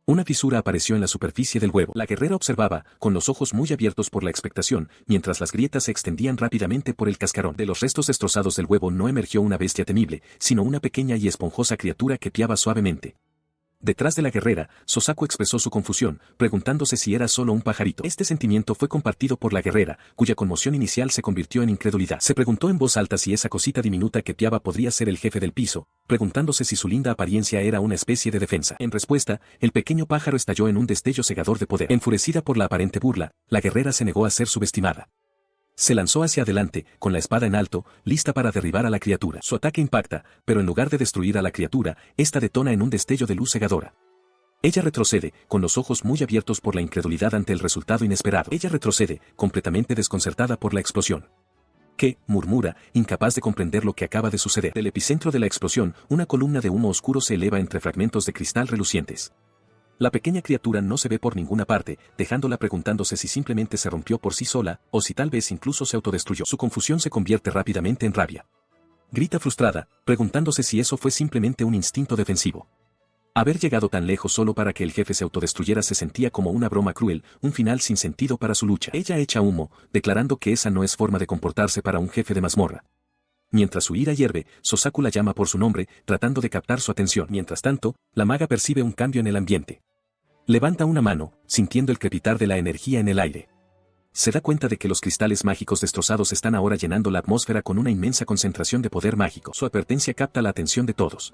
Una fisura apareció en la superficie del huevo. La guerrera observaba, con los ojos muy abiertos por la expectación, mientras las grietas se extendían rápidamente por el cascarón. De los restos destrozados del huevo no emergió una bestia temible, sino una pequeña y esponjosa criatura que piaba suavemente. Detrás de la guerrera, Sosaku expresó su confusión, preguntándose si era solo un pajarito. Este sentimiento fue compartido por la guerrera, cuya conmoción inicial se convirtió en incredulidad. Se preguntó en voz alta si esa cosita diminuta que piaba podría ser el jefe del piso, preguntándose si su linda apariencia era una especie de defensa. En respuesta, el pequeño pájaro estalló en un destello cegador de poder. Enfurecida por la aparente burla, la guerrera se negó a ser subestimada. Se lanzó hacia adelante, con la espada en alto, lista para derribar a la criatura. Su ataque impacta, pero en lugar de destruir a la criatura, esta detona en un destello de luz cegadora. Ella retrocede, con los ojos muy abiertos por la incredulidad ante el resultado inesperado. Ella retrocede, completamente desconcertada por la explosión. ¿Qué?, murmura, incapaz de comprender lo que acaba de suceder. Del epicentro de la explosión, una columna de humo oscuro se eleva entre fragmentos de cristal relucientes. La pequeña criatura no se ve por ninguna parte, dejándola preguntándose si simplemente se rompió por sí sola, o si tal vez incluso se autodestruyó. Su confusión se convierte rápidamente en rabia. Grita frustrada, preguntándose si eso fue simplemente un instinto defensivo. Haber llegado tan lejos solo para que el jefe se autodestruyera se sentía como una broma cruel, un final sin sentido para su lucha. Ella echa humo, declarando que esa no es forma de comportarse para un jefe de mazmorra. Mientras su ira hierve, Sosaku la llama por su nombre, tratando de captar su atención. Mientras tanto, la maga percibe un cambio en el ambiente. Levanta una mano, sintiendo el crepitar de la energía en el aire. Se da cuenta de que los cristales mágicos destrozados están ahora llenando la atmósfera con una inmensa concentración de poder mágico. Su advertencia capta la atención de todos.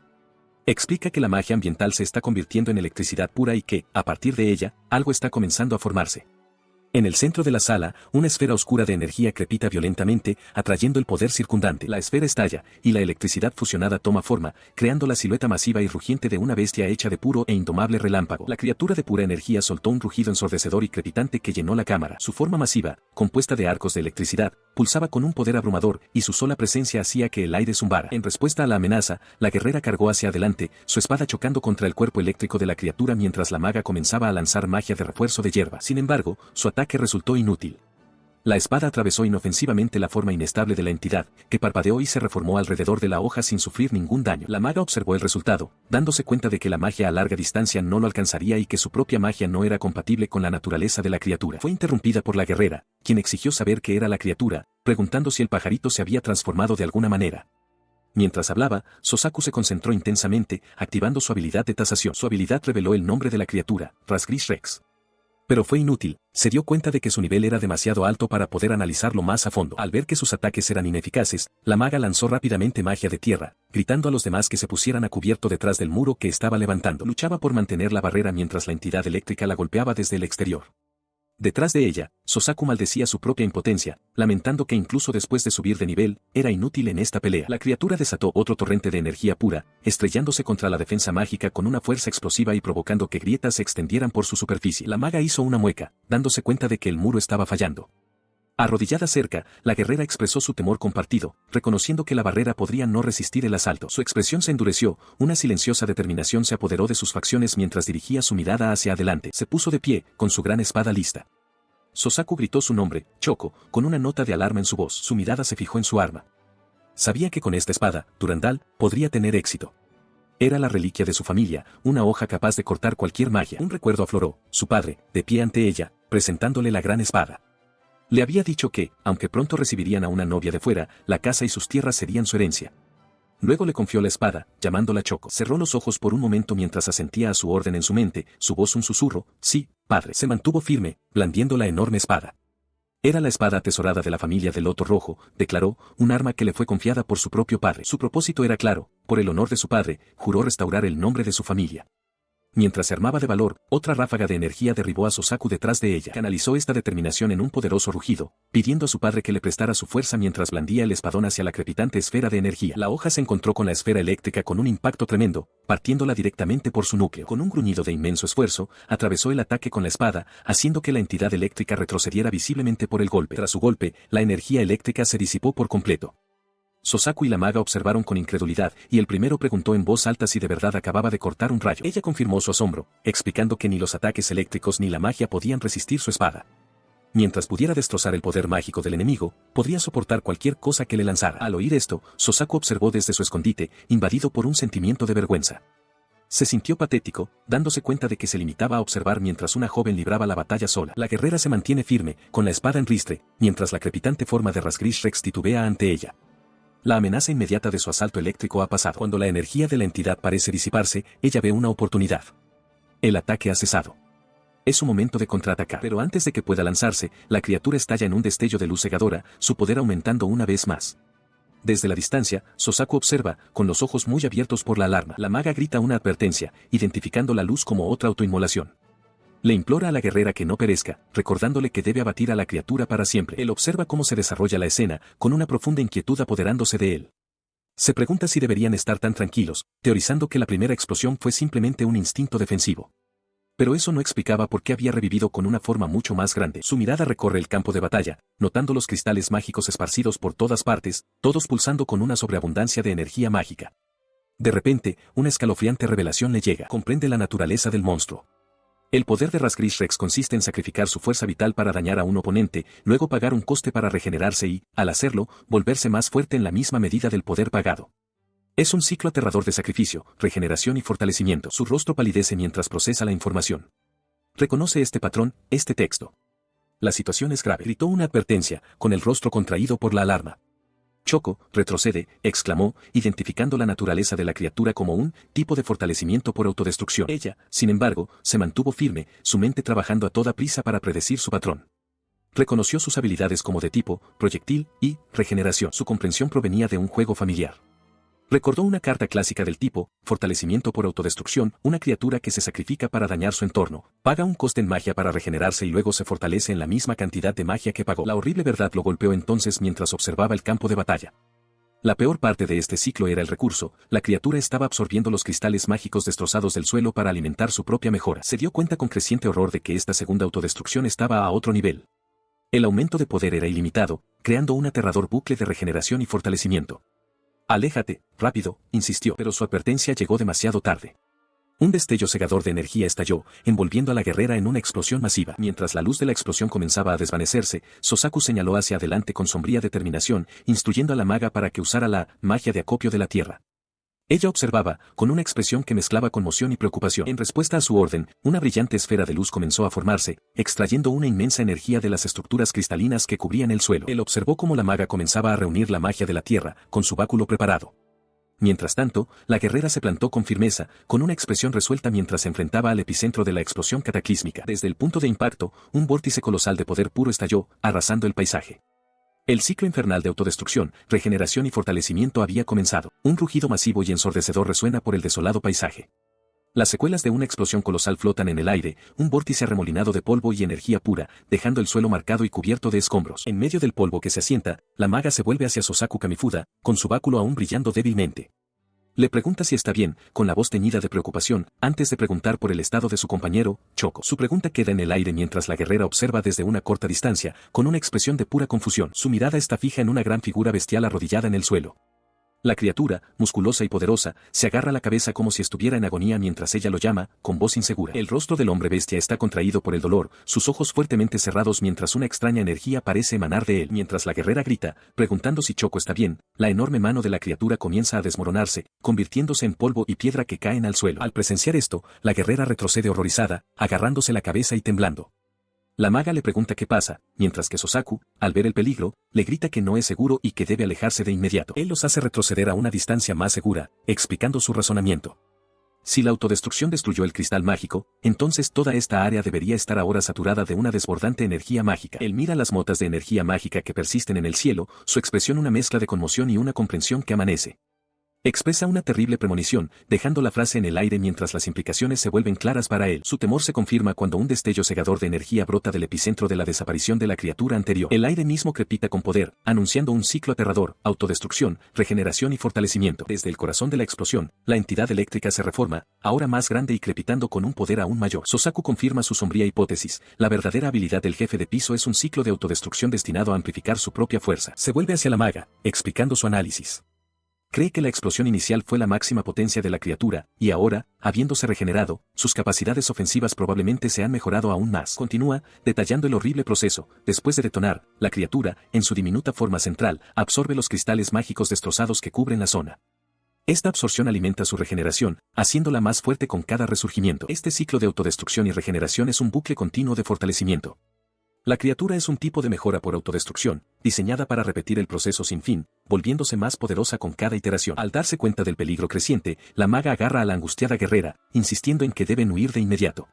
Explica que la magia ambiental se está convirtiendo en electricidad pura y que, a partir de ella, algo está comenzando a formarse. En el centro de la sala, una esfera oscura de energía crepita violentamente, atrayendo el poder circundante. La esfera estalla, y la electricidad fusionada toma forma, creando la silueta masiva y rugiente de una bestia hecha de puro e indomable relámpago. La criatura de pura energía soltó un rugido ensordecedor y crepitante que llenó la cámara. Su forma masiva, compuesta de arcos de electricidad, pulsaba con un poder abrumador, y su sola presencia hacía que el aire zumbara. En respuesta a la amenaza, la guerrera cargó hacia adelante, su espada chocando contra el cuerpo eléctrico de la criatura mientras la maga comenzaba a lanzar magia de refuerzo de hierba. Sin embargo, su ataque resultó inútil. La espada atravesó inofensivamente la forma inestable de la entidad, que parpadeó y se reformó alrededor de la hoja sin sufrir ningún daño. La maga observó el resultado, dándose cuenta de que la magia a larga distancia no lo alcanzaría y que su propia magia no era compatible con la naturaleza de la criatura. Fue interrumpida por la guerrera, quien exigió saber qué era la criatura, preguntando si el pajarito se había transformado de alguna manera. Mientras hablaba, Sosaku se concentró intensamente, activando su habilidad de tasación. Su habilidad reveló el nombre de la criatura, Rasgrish Rex. Pero fue inútil, se dio cuenta de que su nivel era demasiado alto para poder analizarlo más a fondo. Al ver que sus ataques eran ineficaces, la maga lanzó rápidamente magia de tierra, gritando a los demás que se pusieran a cubierto detrás del muro que estaba levantando. Luchaba por mantener la barrera mientras la entidad eléctrica la golpeaba desde el exterior. Detrás de ella, Sosaku maldecía su propia impotencia, lamentando que incluso después de subir de nivel, era inútil en esta pelea. La criatura desató otro torrente de energía pura, estrellándose contra la defensa mágica con una fuerza explosiva y provocando que grietas se extendieran por su superficie. La maga hizo una mueca, dándose cuenta de que el muro estaba fallando. Arrodillada cerca, la guerrera expresó su temor compartido, reconociendo que la barrera podría no resistir el asalto. Su expresión se endureció, una silenciosa determinación se apoderó de sus facciones mientras dirigía su mirada hacia adelante. Se puso de pie, con su gran espada lista. Sosaku gritó su nombre, Choco, con una nota de alarma en su voz. Su mirada se fijó en su arma. Sabía que con esta espada, Durandal, podría tener éxito. Era la reliquia de su familia, una hoja capaz de cortar cualquier magia. Un recuerdo afloró, su padre, de pie ante ella, presentándole la gran espada. Le había dicho que, aunque pronto recibirían a una novia de fuera, la casa y sus tierras serían su herencia. Luego le confió la espada, llamándola Choco. Cerró los ojos por un momento mientras asentía a su orden en su mente, su voz un susurro, sí, padre. Se mantuvo firme, blandiendo la enorme espada. Era la espada atesorada de la familia del Loto Rojo, declaró, un arma que le fue confiada por su propio padre. Su propósito era claro, por el honor de su padre, juró restaurar el nombre de su familia. Mientras se armaba de valor, otra ráfaga de energía derribó a Sosaku detrás de ella. Canalizó esta determinación en un poderoso rugido, pidiendo a su padre que le prestara su fuerza mientras blandía el espadón hacia la crepitante esfera de energía. La hoja se encontró con la esfera eléctrica con un impacto tremendo, partiéndola directamente por su núcleo. Con un gruñido de inmenso esfuerzo, atravesó el ataque con la espada, haciendo que la entidad eléctrica retrocediera visiblemente por el golpe. Tras su golpe, la energía eléctrica se disipó por completo. Sosaku y la maga observaron con incredulidad, y el primero preguntó en voz alta si de verdad acababa de cortar un rayo. Ella confirmó su asombro, explicando que ni los ataques eléctricos ni la magia podían resistir su espada. Mientras pudiera destrozar el poder mágico del enemigo, podría soportar cualquier cosa que le lanzara. Al oír esto, Sosaku observó desde su escondite, invadido por un sentimiento de vergüenza. Se sintió patético, dándose cuenta de que se limitaba a observar mientras una joven libraba la batalla sola. La guerrera se mantiene firme, con la espada en ristre, mientras la crepitante forma de Razgrish Rex titubea ante ella. La amenaza inmediata de su asalto eléctrico ha pasado. Cuando la energía de la entidad parece disiparse, ella ve una oportunidad. El ataque ha cesado. Es su momento de contraatacar. Pero antes de que pueda lanzarse, la criatura estalla en un destello de luz cegadora, su poder aumentando una vez más. Desde la distancia, Sosaku observa, con los ojos muy abiertos por la alarma. La maga grita una advertencia, identificando la luz como otra autoinmolación. Le implora a la guerrera que no perezca, recordándole que debe abatir a la criatura para siempre. Él observa cómo se desarrolla la escena, con una profunda inquietud apoderándose de él. Se pregunta si deberían estar tan tranquilos, teorizando que la primera explosión fue simplemente un instinto defensivo. Pero eso no explicaba por qué había revivido con una forma mucho más grande. Su mirada recorre el campo de batalla, notando los cristales mágicos esparcidos por todas partes, todos pulsando con una sobreabundancia de energía mágica. De repente, una escalofriante revelación le llega. Comprende la naturaleza del monstruo. El poder de Razgrish Rex consiste en sacrificar su fuerza vital para dañar a un oponente, luego pagar un coste para regenerarse y, al hacerlo, volverse más fuerte en la misma medida del poder pagado. Es un ciclo aterrador de sacrificio, regeneración y fortalecimiento. Su rostro palidece mientras procesa la información. Reconoce este patrón, este texto. La situación es grave. Gritó una advertencia, con el rostro contraído por la alarma. Choco, retrocede, exclamó, identificando la naturaleza de la criatura como un tipo de fortalecimiento por autodestrucción. Ella, sin embargo, se mantuvo firme, su mente trabajando a toda prisa para predecir su patrón. Reconoció sus habilidades como de tipo, proyectil y regeneración. Su comprensión provenía de un juego familiar. Recordó una carta clásica del tipo, fortalecimiento por autodestrucción, una criatura que se sacrifica para dañar su entorno, paga un coste en magia para regenerarse y luego se fortalece en la misma cantidad de magia que pagó. La horrible verdad lo golpeó entonces mientras observaba el campo de batalla. La peor parte de este ciclo era el recurso, la criatura estaba absorbiendo los cristales mágicos destrozados del suelo para alimentar su propia mejora. Se dio cuenta con creciente horror de que esta segunda autodestrucción estaba a otro nivel. El aumento de poder era ilimitado, creando un aterrador bucle de regeneración y fortalecimiento. Aléjate, rápido, insistió, pero su advertencia llegó demasiado tarde. Un destello cegador de energía estalló, envolviendo a la guerrera en una explosión masiva. Mientras la luz de la explosión comenzaba a desvanecerse, Sosaku señaló hacia adelante con sombría determinación, instruyendo a la maga para que usara la magia de acopio de la tierra. Ella observaba, con una expresión que mezclaba conmoción y preocupación. En respuesta a su orden, una brillante esfera de luz comenzó a formarse, extrayendo una inmensa energía de las estructuras cristalinas que cubrían el suelo. Él observó cómo la maga comenzaba a reunir la magia de la tierra, con su báculo preparado. Mientras tanto, la guerrera se plantó con firmeza, con una expresión resuelta mientras se enfrentaba al epicentro de la explosión cataclísmica. Desde el punto de impacto, un vórtice colosal de poder puro estalló, arrasando el paisaje. El ciclo infernal de autodestrucción, regeneración y fortalecimiento había comenzado. Un rugido masivo y ensordecedor resuena por el desolado paisaje. Las secuelas de una explosión colosal flotan en el aire, un vórtice arremolinado de polvo y energía pura, dejando el suelo marcado y cubierto de escombros. En medio del polvo que se asienta, la maga se vuelve hacia Sosaku Kamifuda, con su báculo aún brillando débilmente. Le pregunta si está bien, con la voz teñida de preocupación, antes de preguntar por el estado de su compañero, Choco. Su pregunta queda en el aire mientras la guerrera observa desde una corta distancia, con una expresión de pura confusión. Su mirada está fija en una gran figura bestial arrodillada en el suelo. La criatura, musculosa y poderosa, se agarra la cabeza como si estuviera en agonía mientras ella lo llama, con voz insegura. El rostro del hombre bestia está contraído por el dolor, sus ojos fuertemente cerrados mientras una extraña energía parece emanar de él. Mientras la guerrera grita, preguntando si Choco está bien, la enorme mano de la criatura comienza a desmoronarse, convirtiéndose en polvo y piedra que caen al suelo. Al presenciar esto, la guerrera retrocede horrorizada, agarrándose la cabeza y temblando. La maga le pregunta qué pasa, mientras que Sosaku, al ver el peligro, le grita que no es seguro y que debe alejarse de inmediato. Él los hace retroceder a una distancia más segura, explicando su razonamiento. Si la autodestrucción destruyó el cristal mágico, entonces toda esta área debería estar ahora saturada de una desbordante energía mágica. Él mira las motas de energía mágica que persisten en el cielo, su expresión una mezcla de conmoción y una comprensión que amanece. Expresa una terrible premonición, dejando la frase en el aire mientras las implicaciones se vuelven claras para él. Su temor se confirma cuando un destello cegador de energía brota del epicentro de la desaparición de la criatura anterior. El aire mismo crepita con poder, anunciando un ciclo aterrador, autodestrucción, regeneración y fortalecimiento. Desde el corazón de la explosión, la entidad eléctrica se reforma, ahora más grande y crepitando con un poder aún mayor. Sosaku confirma su sombría hipótesis, la verdadera habilidad del jefe de piso es un ciclo de autodestrucción destinado a amplificar su propia fuerza. Se vuelve hacia la maga, explicando su análisis. Cree que la explosión inicial fue la máxima potencia de la criatura, y ahora, habiéndose regenerado, sus capacidades ofensivas probablemente se han mejorado aún más. Continúa, detallando el horrible proceso. Después de detonar, la criatura, en su diminuta forma central, absorbe los cristales mágicos destrozados que cubren la zona. Esta absorción alimenta su regeneración, haciéndola más fuerte con cada resurgimiento. Este ciclo de autodestrucción y regeneración es un bucle continuo de fortalecimiento. La criatura es un tipo de mejora por autodestrucción, diseñada para repetir el proceso sin fin, volviéndose más poderosa con cada iteración. Al darse cuenta del peligro creciente, la maga agarra a la angustiada guerrera, insistiendo en que deben huir de inmediato.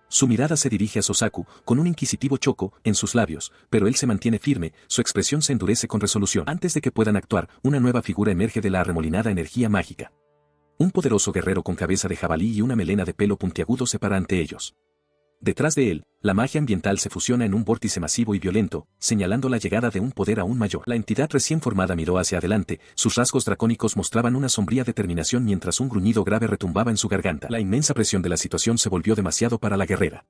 Su mirada se dirige a Sosaku, con un inquisitivo choco en sus labios, pero él se mantiene firme, su expresión se endurece con resolución. Antes de que puedan actuar, una nueva figura emerge de la arremolinada energía mágica. Un poderoso guerrero con cabeza de jabalí y una melena de pelo puntiagudo se para ante ellos. Detrás de él, la magia ambiental se fusiona en un vórtice masivo y violento, señalando la llegada de un poder aún mayor. La entidad recién formada miró hacia adelante, sus rasgos dracónicos mostraban una sombría determinación mientras un gruñido grave retumbaba en su garganta. La inmensa presión de la situación se volvió demasiado para la guerrera.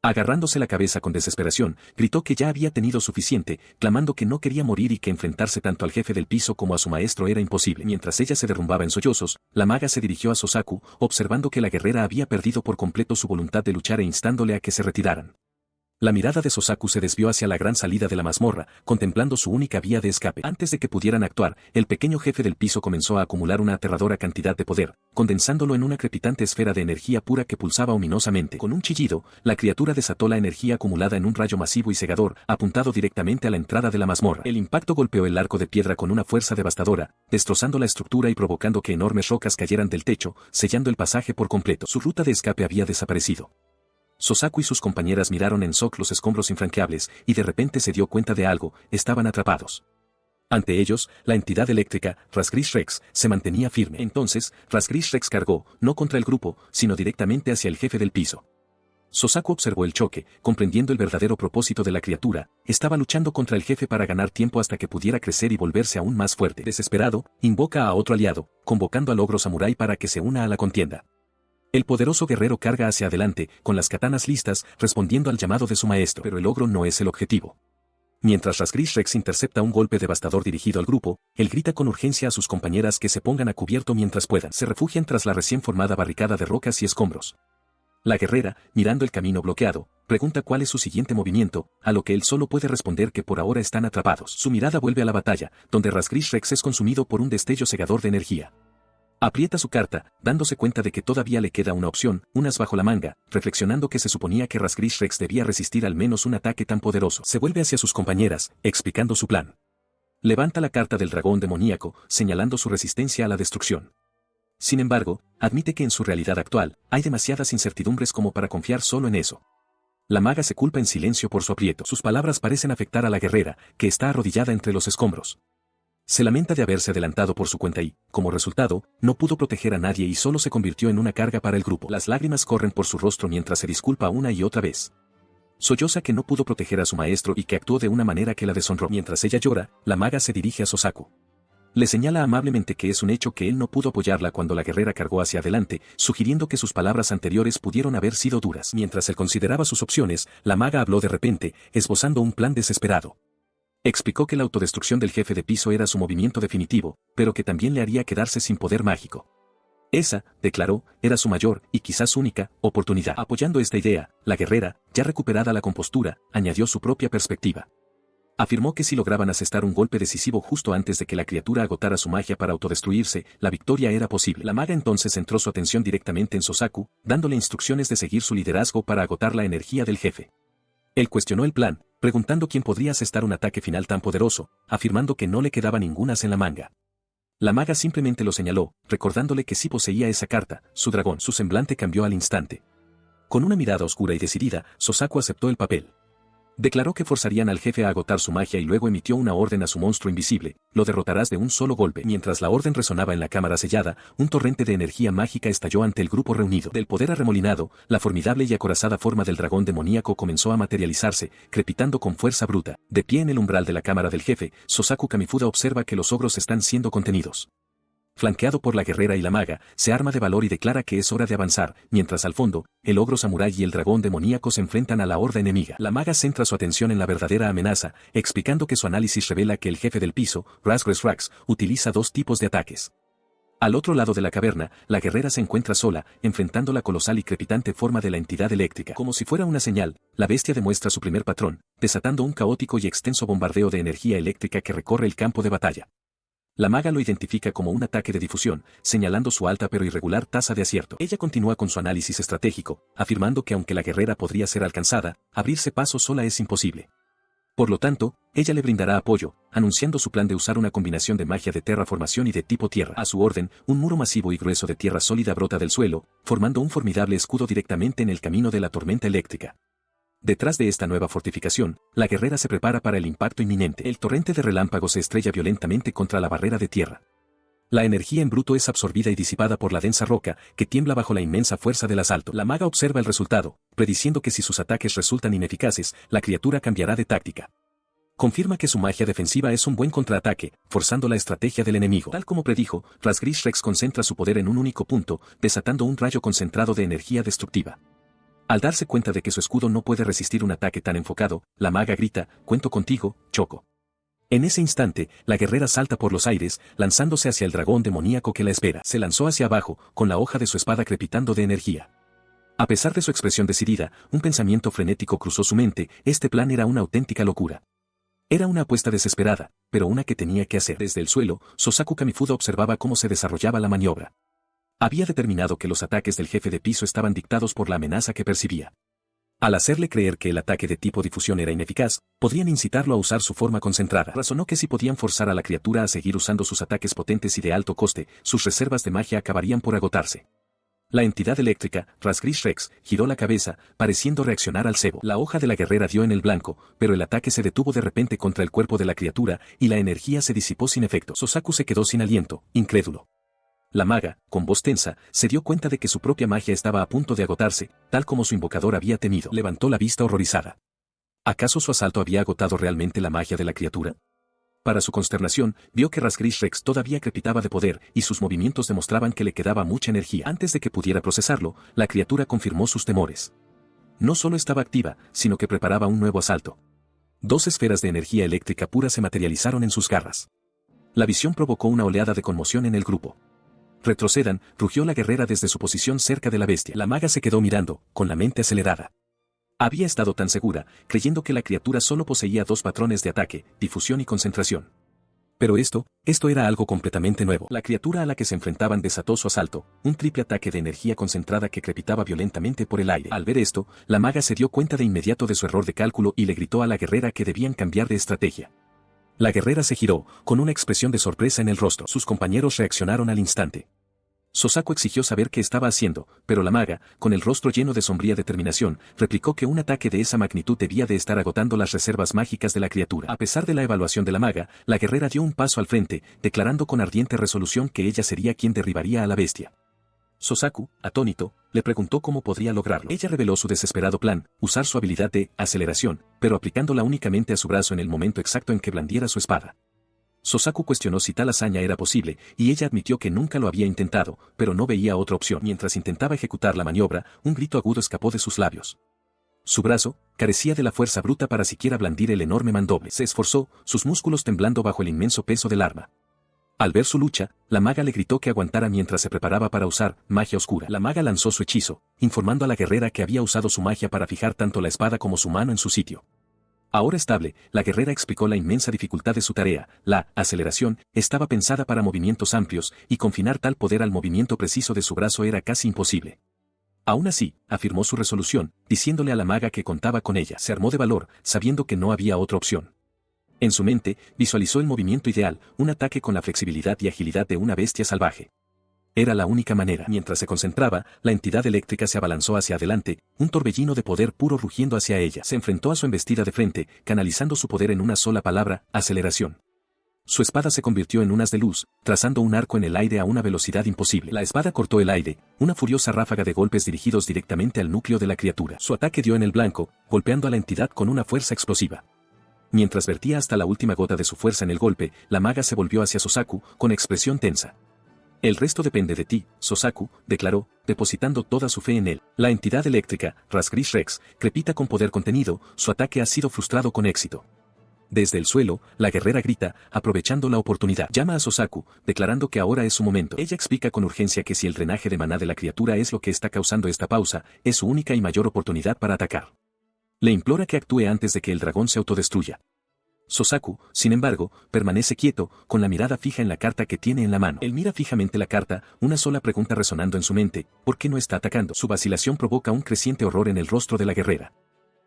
Agarrándose la cabeza con desesperación, gritó que ya había tenido suficiente, clamando que no quería morir y que enfrentarse tanto al jefe del piso como a su maestro era imposible. Mientras ella se derrumbaba en sollozos, la maga se dirigió a Sosaku, observando que la guerrera había perdido por completo su voluntad de luchar e instándole a que se retiraran. La mirada de Sosaku se desvió hacia la gran salida de la mazmorra, contemplando su única vía de escape. Antes de que pudieran actuar, el pequeño jefe del piso comenzó a acumular una aterradora cantidad de poder, condensándolo en una crepitante esfera de energía pura que pulsaba ominosamente. Con un chillido, la criatura desató la energía acumulada en un rayo masivo y cegador, apuntado directamente a la entrada de la mazmorra. El impacto golpeó el arco de piedra con una fuerza devastadora, destrozando la estructura y provocando que enormes rocas cayeran del techo, sellando el pasaje por completo. Su ruta de escape había desaparecido. Sosaku y sus compañeras miraron en shock los escombros infranqueables, y de repente se dio cuenta de algo, estaban atrapados. Ante ellos, la entidad eléctrica, Razgrish Rex, se mantenía firme. Entonces, Razgrish Rex cargó, no contra el grupo, sino directamente hacia el jefe del piso. Sosaku observó el choque, comprendiendo el verdadero propósito de la criatura, estaba luchando contra el jefe para ganar tiempo hasta que pudiera crecer y volverse aún más fuerte. Desesperado, invoca a otro aliado, convocando al ogro samurái para que se una a la contienda. El poderoso guerrero carga hacia adelante, con las katanas listas, respondiendo al llamado de su maestro, pero el ogro no es el objetivo. Mientras Razgrish Rex intercepta un golpe devastador dirigido al grupo, él grita con urgencia a sus compañeras que se pongan a cubierto mientras puedan. Se refugian tras la recién formada barricada de rocas y escombros. La guerrera, mirando el camino bloqueado, pregunta cuál es su siguiente movimiento, a lo que él solo puede responder que por ahora están atrapados. Su mirada vuelve a la batalla, donde Razgrish Rex es consumido por un destello cegador de energía. Aprieta su carta, dándose cuenta de que todavía le queda una opción, un as bajo la manga, reflexionando que se suponía que Razgrish Rex debía resistir al menos un ataque tan poderoso. Se vuelve hacia sus compañeras, explicando su plan. Levanta la carta del dragón demoníaco, señalando su resistencia a la destrucción. Sin embargo, admite que en su realidad actual, hay demasiadas incertidumbres como para confiar solo en eso. La maga se culpa en silencio por su aprieto. Sus palabras parecen afectar a la guerrera, que está arrodillada entre los escombros. Se lamenta de haberse adelantado por su cuenta y, como resultado, no pudo proteger a nadie y solo se convirtió en una carga para el grupo. Las lágrimas corren por su rostro mientras se disculpa una y otra vez. Solloza que no pudo proteger a su maestro y que actuó de una manera que la deshonró. Mientras ella llora, la maga se dirige a Sosaku. Le señala amablemente que es un hecho que él no pudo apoyarla cuando la guerrera cargó hacia adelante, sugiriendo que sus palabras anteriores pudieron haber sido duras. Mientras él consideraba sus opciones, la maga habló de repente, esbozando un plan desesperado. Explicó que la autodestrucción del jefe de piso era su movimiento definitivo, pero que también le haría quedarse sin poder mágico. Esa, declaró, era su mayor, y quizás única, oportunidad. Apoyando esta idea, la guerrera, ya recuperada la compostura, añadió su propia perspectiva. Afirmó que si lograban asestar un golpe decisivo justo antes de que la criatura agotara su magia para autodestruirse, la victoria era posible. La maga entonces centró su atención directamente en Sosaku, dándole instrucciones de seguir su liderazgo para agotar la energía del jefe. Él cuestionó el plan, preguntando quién podría asestar un ataque final tan poderoso, afirmando que no le quedaba ninguna as en la manga. La maga simplemente lo señaló, recordándole que sí poseía esa carta, su dragón. Su semblante cambió al instante. Con una mirada oscura y decidida, Sosaku aceptó el papel. Declaró que forzarían al jefe a agotar su magia y luego emitió una orden a su monstruo invisible: lo derrotarás de un solo golpe. Mientras la orden resonaba en la cámara sellada, un torrente de energía mágica estalló ante el grupo reunido. Del poder arremolinado, la formidable y acorazada forma del dragón demoníaco comenzó a materializarse, crepitando con fuerza bruta. De pie en el umbral de la cámara del jefe, Sosaku Kamifuda observa que los ogros están siendo contenidos. Flanqueado por la guerrera y la maga, se arma de valor y declara que es hora de avanzar, mientras al fondo, el ogro samurái y el dragón demoníaco se enfrentan a la horda enemiga. La maga centra su atención en la verdadera amenaza, explicando que su análisis revela que el jefe del piso, Razgres, utiliza dos tipos de ataques. Al otro lado de la caverna, la guerrera se encuentra sola, enfrentando la colosal y crepitante forma de la entidad eléctrica. Como si fuera una señal, la bestia demuestra su primer patrón, desatando un caótico y extenso bombardeo de energía eléctrica que recorre el campo de batalla. La maga lo identifica como un ataque de difusión, señalando su alta pero irregular tasa de acierto. Ella continúa con su análisis estratégico, afirmando que aunque la guerrera podría ser alcanzada, abrirse paso sola es imposible. Por lo tanto, ella le brindará apoyo, anunciando su plan de usar una combinación de magia de terraformación y de tipo tierra. A su orden, un muro masivo y grueso de tierra sólida brota del suelo, formando un formidable escudo directamente en el camino de la tormenta eléctrica. Detrás de esta nueva fortificación, la guerrera se prepara para el impacto inminente. El torrente de relámpagos se estrella violentamente contra la barrera de tierra. La energía en bruto es absorbida y disipada por la densa roca, que tiembla bajo la inmensa fuerza del asalto. La maga observa el resultado, prediciendo que si sus ataques resultan ineficaces, la criatura cambiará de táctica. Confirma que su magia defensiva es un buen contraataque, forzando la estrategia del enemigo. Tal como predijo, Razgris concentra su poder en un único punto, desatando un rayo concentrado de energía destructiva. Al darse cuenta de que su escudo no puede resistir un ataque tan enfocado, la maga grita: «Cuento contigo, Choco». En ese instante, la guerrera salta por los aires, lanzándose hacia el dragón demoníaco que la espera. Se lanzó hacia abajo, con la hoja de su espada crepitando de energía. A pesar de su expresión decidida, un pensamiento frenético cruzó su mente: este plan era una auténtica locura. Era una apuesta desesperada, pero una que tenía que hacer. Desde el suelo, Sosaku Kamifuda observaba cómo se desarrollaba la maniobra. Había determinado que los ataques del jefe de piso estaban dictados por la amenaza que percibía. Al hacerle creer que el ataque de tipo difusión era ineficaz, podrían incitarlo a usar su forma concentrada. Razonó que si podían forzar a la criatura a seguir usando sus ataques potentes y de alto coste, sus reservas de magia acabarían por agotarse. La entidad eléctrica, Razgris, giró la cabeza, pareciendo reaccionar al cebo. La hoja de la guerrera dio en el blanco, pero el ataque se detuvo de repente contra el cuerpo de la criatura, y la energía se disipó sin efecto. Sosaku se quedó sin aliento, incrédulo. La maga, con voz tensa, se dio cuenta de que su propia magia estaba a punto de agotarse, tal como su invocador había temido. Levantó la vista horrorizada. ¿Acaso su asalto había agotado realmente la magia de la criatura? Para su consternación, vio que Razgris todavía crepitaba de poder, y sus movimientos demostraban que le quedaba mucha energía. Antes de que pudiera procesarlo, la criatura confirmó sus temores. No solo estaba activa, sino que preparaba un nuevo asalto. Dos esferas de energía eléctrica pura se materializaron en sus garras. La visión provocó una oleada de conmoción en el grupo. «Retrocedan», rugió la guerrera desde su posición cerca de la bestia. La maga se quedó mirando, con la mente acelerada. Había estado tan segura, creyendo que la criatura solo poseía dos patrones de ataque: difusión y concentración. Pero esto era algo completamente nuevo. La criatura a la que se enfrentaban desató su asalto, un triple ataque de energía concentrada que crepitaba violentamente por el aire. Al ver esto, la maga se dio cuenta de inmediato de su error de cálculo y le gritó a la guerrera que debían cambiar de estrategia. La guerrera se giró, con una expresión de sorpresa en el rostro. Sus compañeros reaccionaron al instante. Sosaku exigió saber qué estaba haciendo, pero la maga, con el rostro lleno de sombría determinación, replicó que un ataque de esa magnitud debía de estar agotando las reservas mágicas de la criatura. A pesar de la evaluación de la maga, la guerrera dio un paso al frente, declarando con ardiente resolución que ella sería quien derribaría a la bestia. Sosaku, atónito, le preguntó cómo podría lograrlo. Ella reveló su desesperado plan: usar su habilidad de aceleración, pero aplicándola únicamente a su brazo en el momento exacto en que blandiera su espada. Sosaku cuestionó si tal hazaña era posible, y ella admitió que nunca lo había intentado, pero no veía otra opción. Mientras intentaba ejecutar la maniobra, un grito agudo escapó de sus labios. Su brazo carecía de la fuerza bruta para siquiera blandir el enorme mandoble. Se esforzó, sus músculos temblando bajo el inmenso peso del arma. Al ver su lucha, la maga le gritó que aguantara mientras se preparaba para usar magia oscura. La maga lanzó su hechizo, informando a la guerrera que había usado su magia para fijar tanto la espada como su mano en su sitio. Ahora estable, la guerrera explicó la inmensa dificultad de su tarea. La aceleración estaba pensada para movimientos amplios, y confinar tal poder al movimiento preciso de su brazo era casi imposible. Aún así, afirmó su resolución, diciéndole a la maga que contaba con ella. Se armó de valor, sabiendo que no había otra opción. En su mente, visualizó el movimiento ideal, un ataque con la flexibilidad y agilidad de una bestia salvaje. Era la única manera. Mientras se concentraba, la entidad eléctrica se abalanzó hacia adelante, un torbellino de poder puro rugiendo hacia ella. Se enfrentó a su embestida de frente, canalizando su poder en una sola palabra: aceleración. Su espada se convirtió en un haz de luz, trazando un arco en el aire a una velocidad imposible. La espada cortó el aire, una furiosa ráfaga de golpes dirigidos directamente al núcleo de la criatura. Su ataque dio en el blanco, golpeando a la entidad con una fuerza explosiva. Mientras vertía hasta la última gota de su fuerza en el golpe, la maga se volvió hacia Sosaku, con expresión tensa. El resto depende de ti, Sosaku, declaró, depositando toda su fe en él. La entidad eléctrica, Razgrish Rex, crepita con poder contenido, su ataque ha sido frustrado con éxito. Desde el suelo, la guerrera grita, aprovechando la oportunidad. Llama a Sosaku, declarando que ahora es su momento. Ella explica con urgencia que si el drenaje de maná de la criatura es lo que está causando esta pausa, es su única y mayor oportunidad para atacar. Le implora que actúe antes de que el dragón se autodestruya. Sosaku, sin embargo, permanece quieto, con la mirada fija en la carta que tiene en la mano. Él mira fijamente la carta, una sola pregunta resonando en su mente: ¿por qué no está atacando? Su vacilación provoca un creciente horror en el rostro de la guerrera.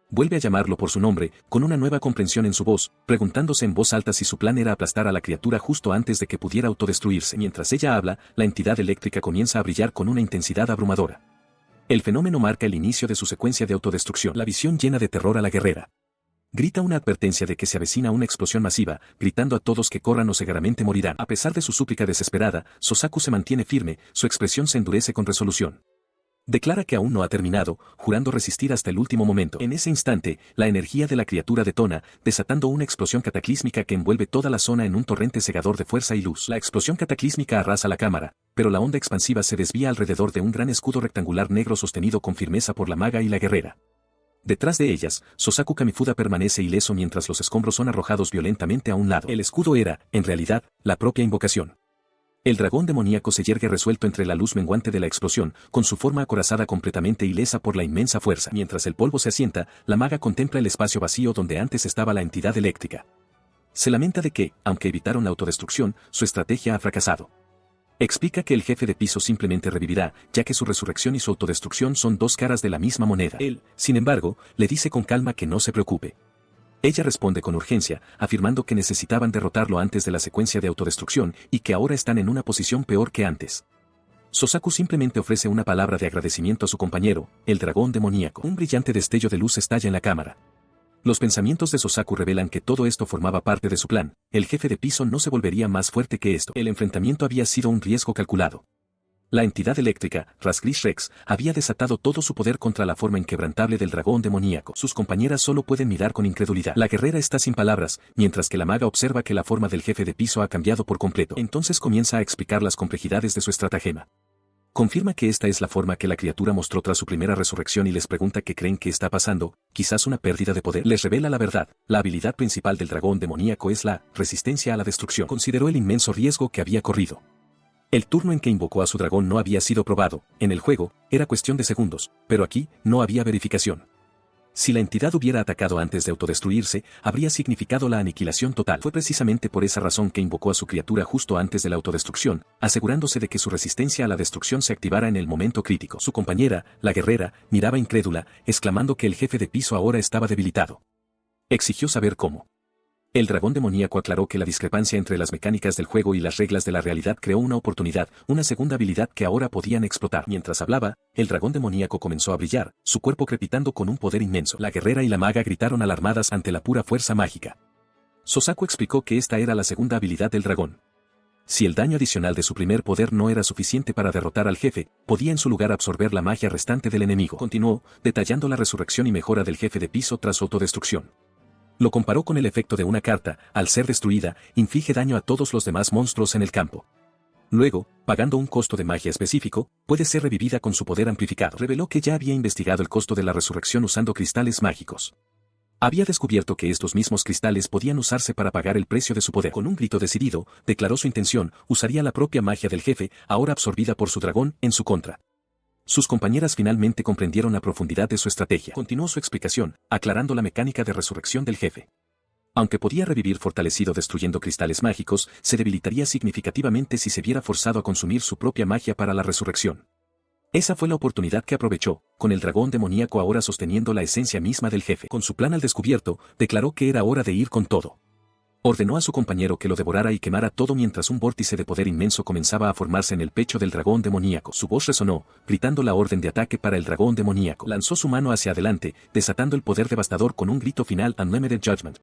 Vuelve a llamarlo por su nombre, con una nueva comprensión en su voz, preguntándose en voz alta si su plan era aplastar a la criatura justo antes de que pudiera autodestruirse. Mientras ella habla, la entidad eléctrica comienza a brillar con una intensidad abrumadora. El fenómeno marca el inicio de su secuencia de autodestrucción. La visión llena de terror a la guerrera. Grita una advertencia de que se avecina una explosión masiva, gritando a todos que corran o cegaramente morirán. A pesar de su súplica desesperada, Sosaku se mantiene firme, su expresión se endurece con resolución. Declara que aún no ha terminado, jurando resistir hasta el último momento. En ese instante, la energía de la criatura detona, desatando una explosión cataclísmica que envuelve toda la zona en un torrente cegador de fuerza y luz. La explosión cataclísmica arrasa la cámara, pero la onda expansiva se desvía alrededor de un gran escudo rectangular negro sostenido con firmeza por la maga y la guerrera. Detrás de ellas, Sosaku Kamifuda permanece ileso mientras los escombros son arrojados violentamente a un lado. El escudo era, en realidad, la propia invocación. El dragón demoníaco se yergue resuelto entre la luz menguante de la explosión, con su forma acorazada completamente ilesa por la inmensa fuerza. Mientras el polvo se asienta, la maga contempla el espacio vacío donde antes estaba la entidad eléctrica. Se lamenta de que, aunque evitaron la autodestrucción, su estrategia ha fracasado. Explica que el jefe de piso simplemente revivirá, ya que su resurrección y su autodestrucción son dos caras de la misma moneda. Él, sin embargo, le dice con calma que no se preocupe. Ella responde con urgencia, afirmando que necesitaban derrotarlo antes de la secuencia de autodestrucción y que ahora están en una posición peor que antes. Sosaku simplemente ofrece una palabra de agradecimiento a su compañero, el dragón demoníaco. Un brillante destello de luz estalla en la cámara. Los pensamientos de Sosaku revelan que todo esto formaba parte de su plan. El jefe de piso no se volvería más fuerte que esto. El enfrentamiento había sido un riesgo calculado. La entidad eléctrica, Razgrish Rex, había desatado todo su poder contra la forma inquebrantable del dragón demoníaco. Sus compañeras solo pueden mirar con incredulidad. La guerrera está sin palabras, mientras que la maga observa que la forma del jefe de piso ha cambiado por completo. Entonces comienza a explicar las complejidades de su estratagema. Confirma que esta es la forma que la criatura mostró tras su primera resurrección y les pregunta qué creen que está pasando, quizás una pérdida de poder. Les revela la verdad, la habilidad principal del dragón demoníaco es la resistencia a la destrucción. Consideró el inmenso riesgo que había corrido. El turno en que invocó a su dragón no había sido probado, en el juego, era cuestión de segundos, pero aquí, no había verificación. Si la entidad hubiera atacado antes de autodestruirse, habría significado la aniquilación total. Fue precisamente por esa razón que invocó a su criatura justo antes de la autodestrucción, asegurándose de que su resistencia a la destrucción se activara en el momento crítico. Su compañera, la guerrera, miraba incrédula, exclamando que el jefe de piso ahora estaba debilitado. Exigió saber cómo. El dragón demoníaco aclaró que la discrepancia entre las mecánicas del juego y las reglas de la realidad creó una oportunidad, una segunda habilidad que ahora podían explotar. Mientras hablaba, el dragón demoníaco comenzó a brillar, su cuerpo crepitando con un poder inmenso. La guerrera y la maga gritaron alarmadas ante la pura fuerza mágica. Sosaku explicó que esta era la segunda habilidad del dragón. Si el daño adicional de su primer poder no era suficiente para derrotar al jefe, podía en su lugar absorber la magia restante del enemigo. Continuó, detallando la resurrección y mejora del jefe de piso tras su autodestrucción. Lo comparó con el efecto de una carta: al ser destruida, inflige daño a todos los demás monstruos en el campo. Luego, pagando un costo de magia específico, puede ser revivida con su poder amplificado. Reveló que ya había investigado el costo de la resurrección usando cristales mágicos. Había descubierto que estos mismos cristales podían usarse para pagar el precio de su poder. Con un grito decidido, declaró su intención: usaría la propia magia del jefe, ahora absorbida por su dragón, en su contra. Sus compañeras finalmente comprendieron la profundidad de su estrategia. Continuó su explicación, aclarando la mecánica de resurrección del jefe. Aunque podía revivir fortalecido destruyendo cristales mágicos, se debilitaría significativamente si se viera forzado a consumir su propia magia para la resurrección. Esa fue la oportunidad que aprovechó, con el dragón demoníaco ahora sosteniendo la esencia misma del jefe. Con su plan al descubierto, declaró que era hora de ir con todo. Ordenó a su compañero que lo devorara y quemara todo mientras un vórtice de poder inmenso comenzaba a formarse en el pecho del dragón demoníaco. Su voz resonó, gritando la orden de ataque para el dragón demoníaco. Lanzó su mano hacia adelante, desatando el poder devastador con un grito final: Unlimited Judgment.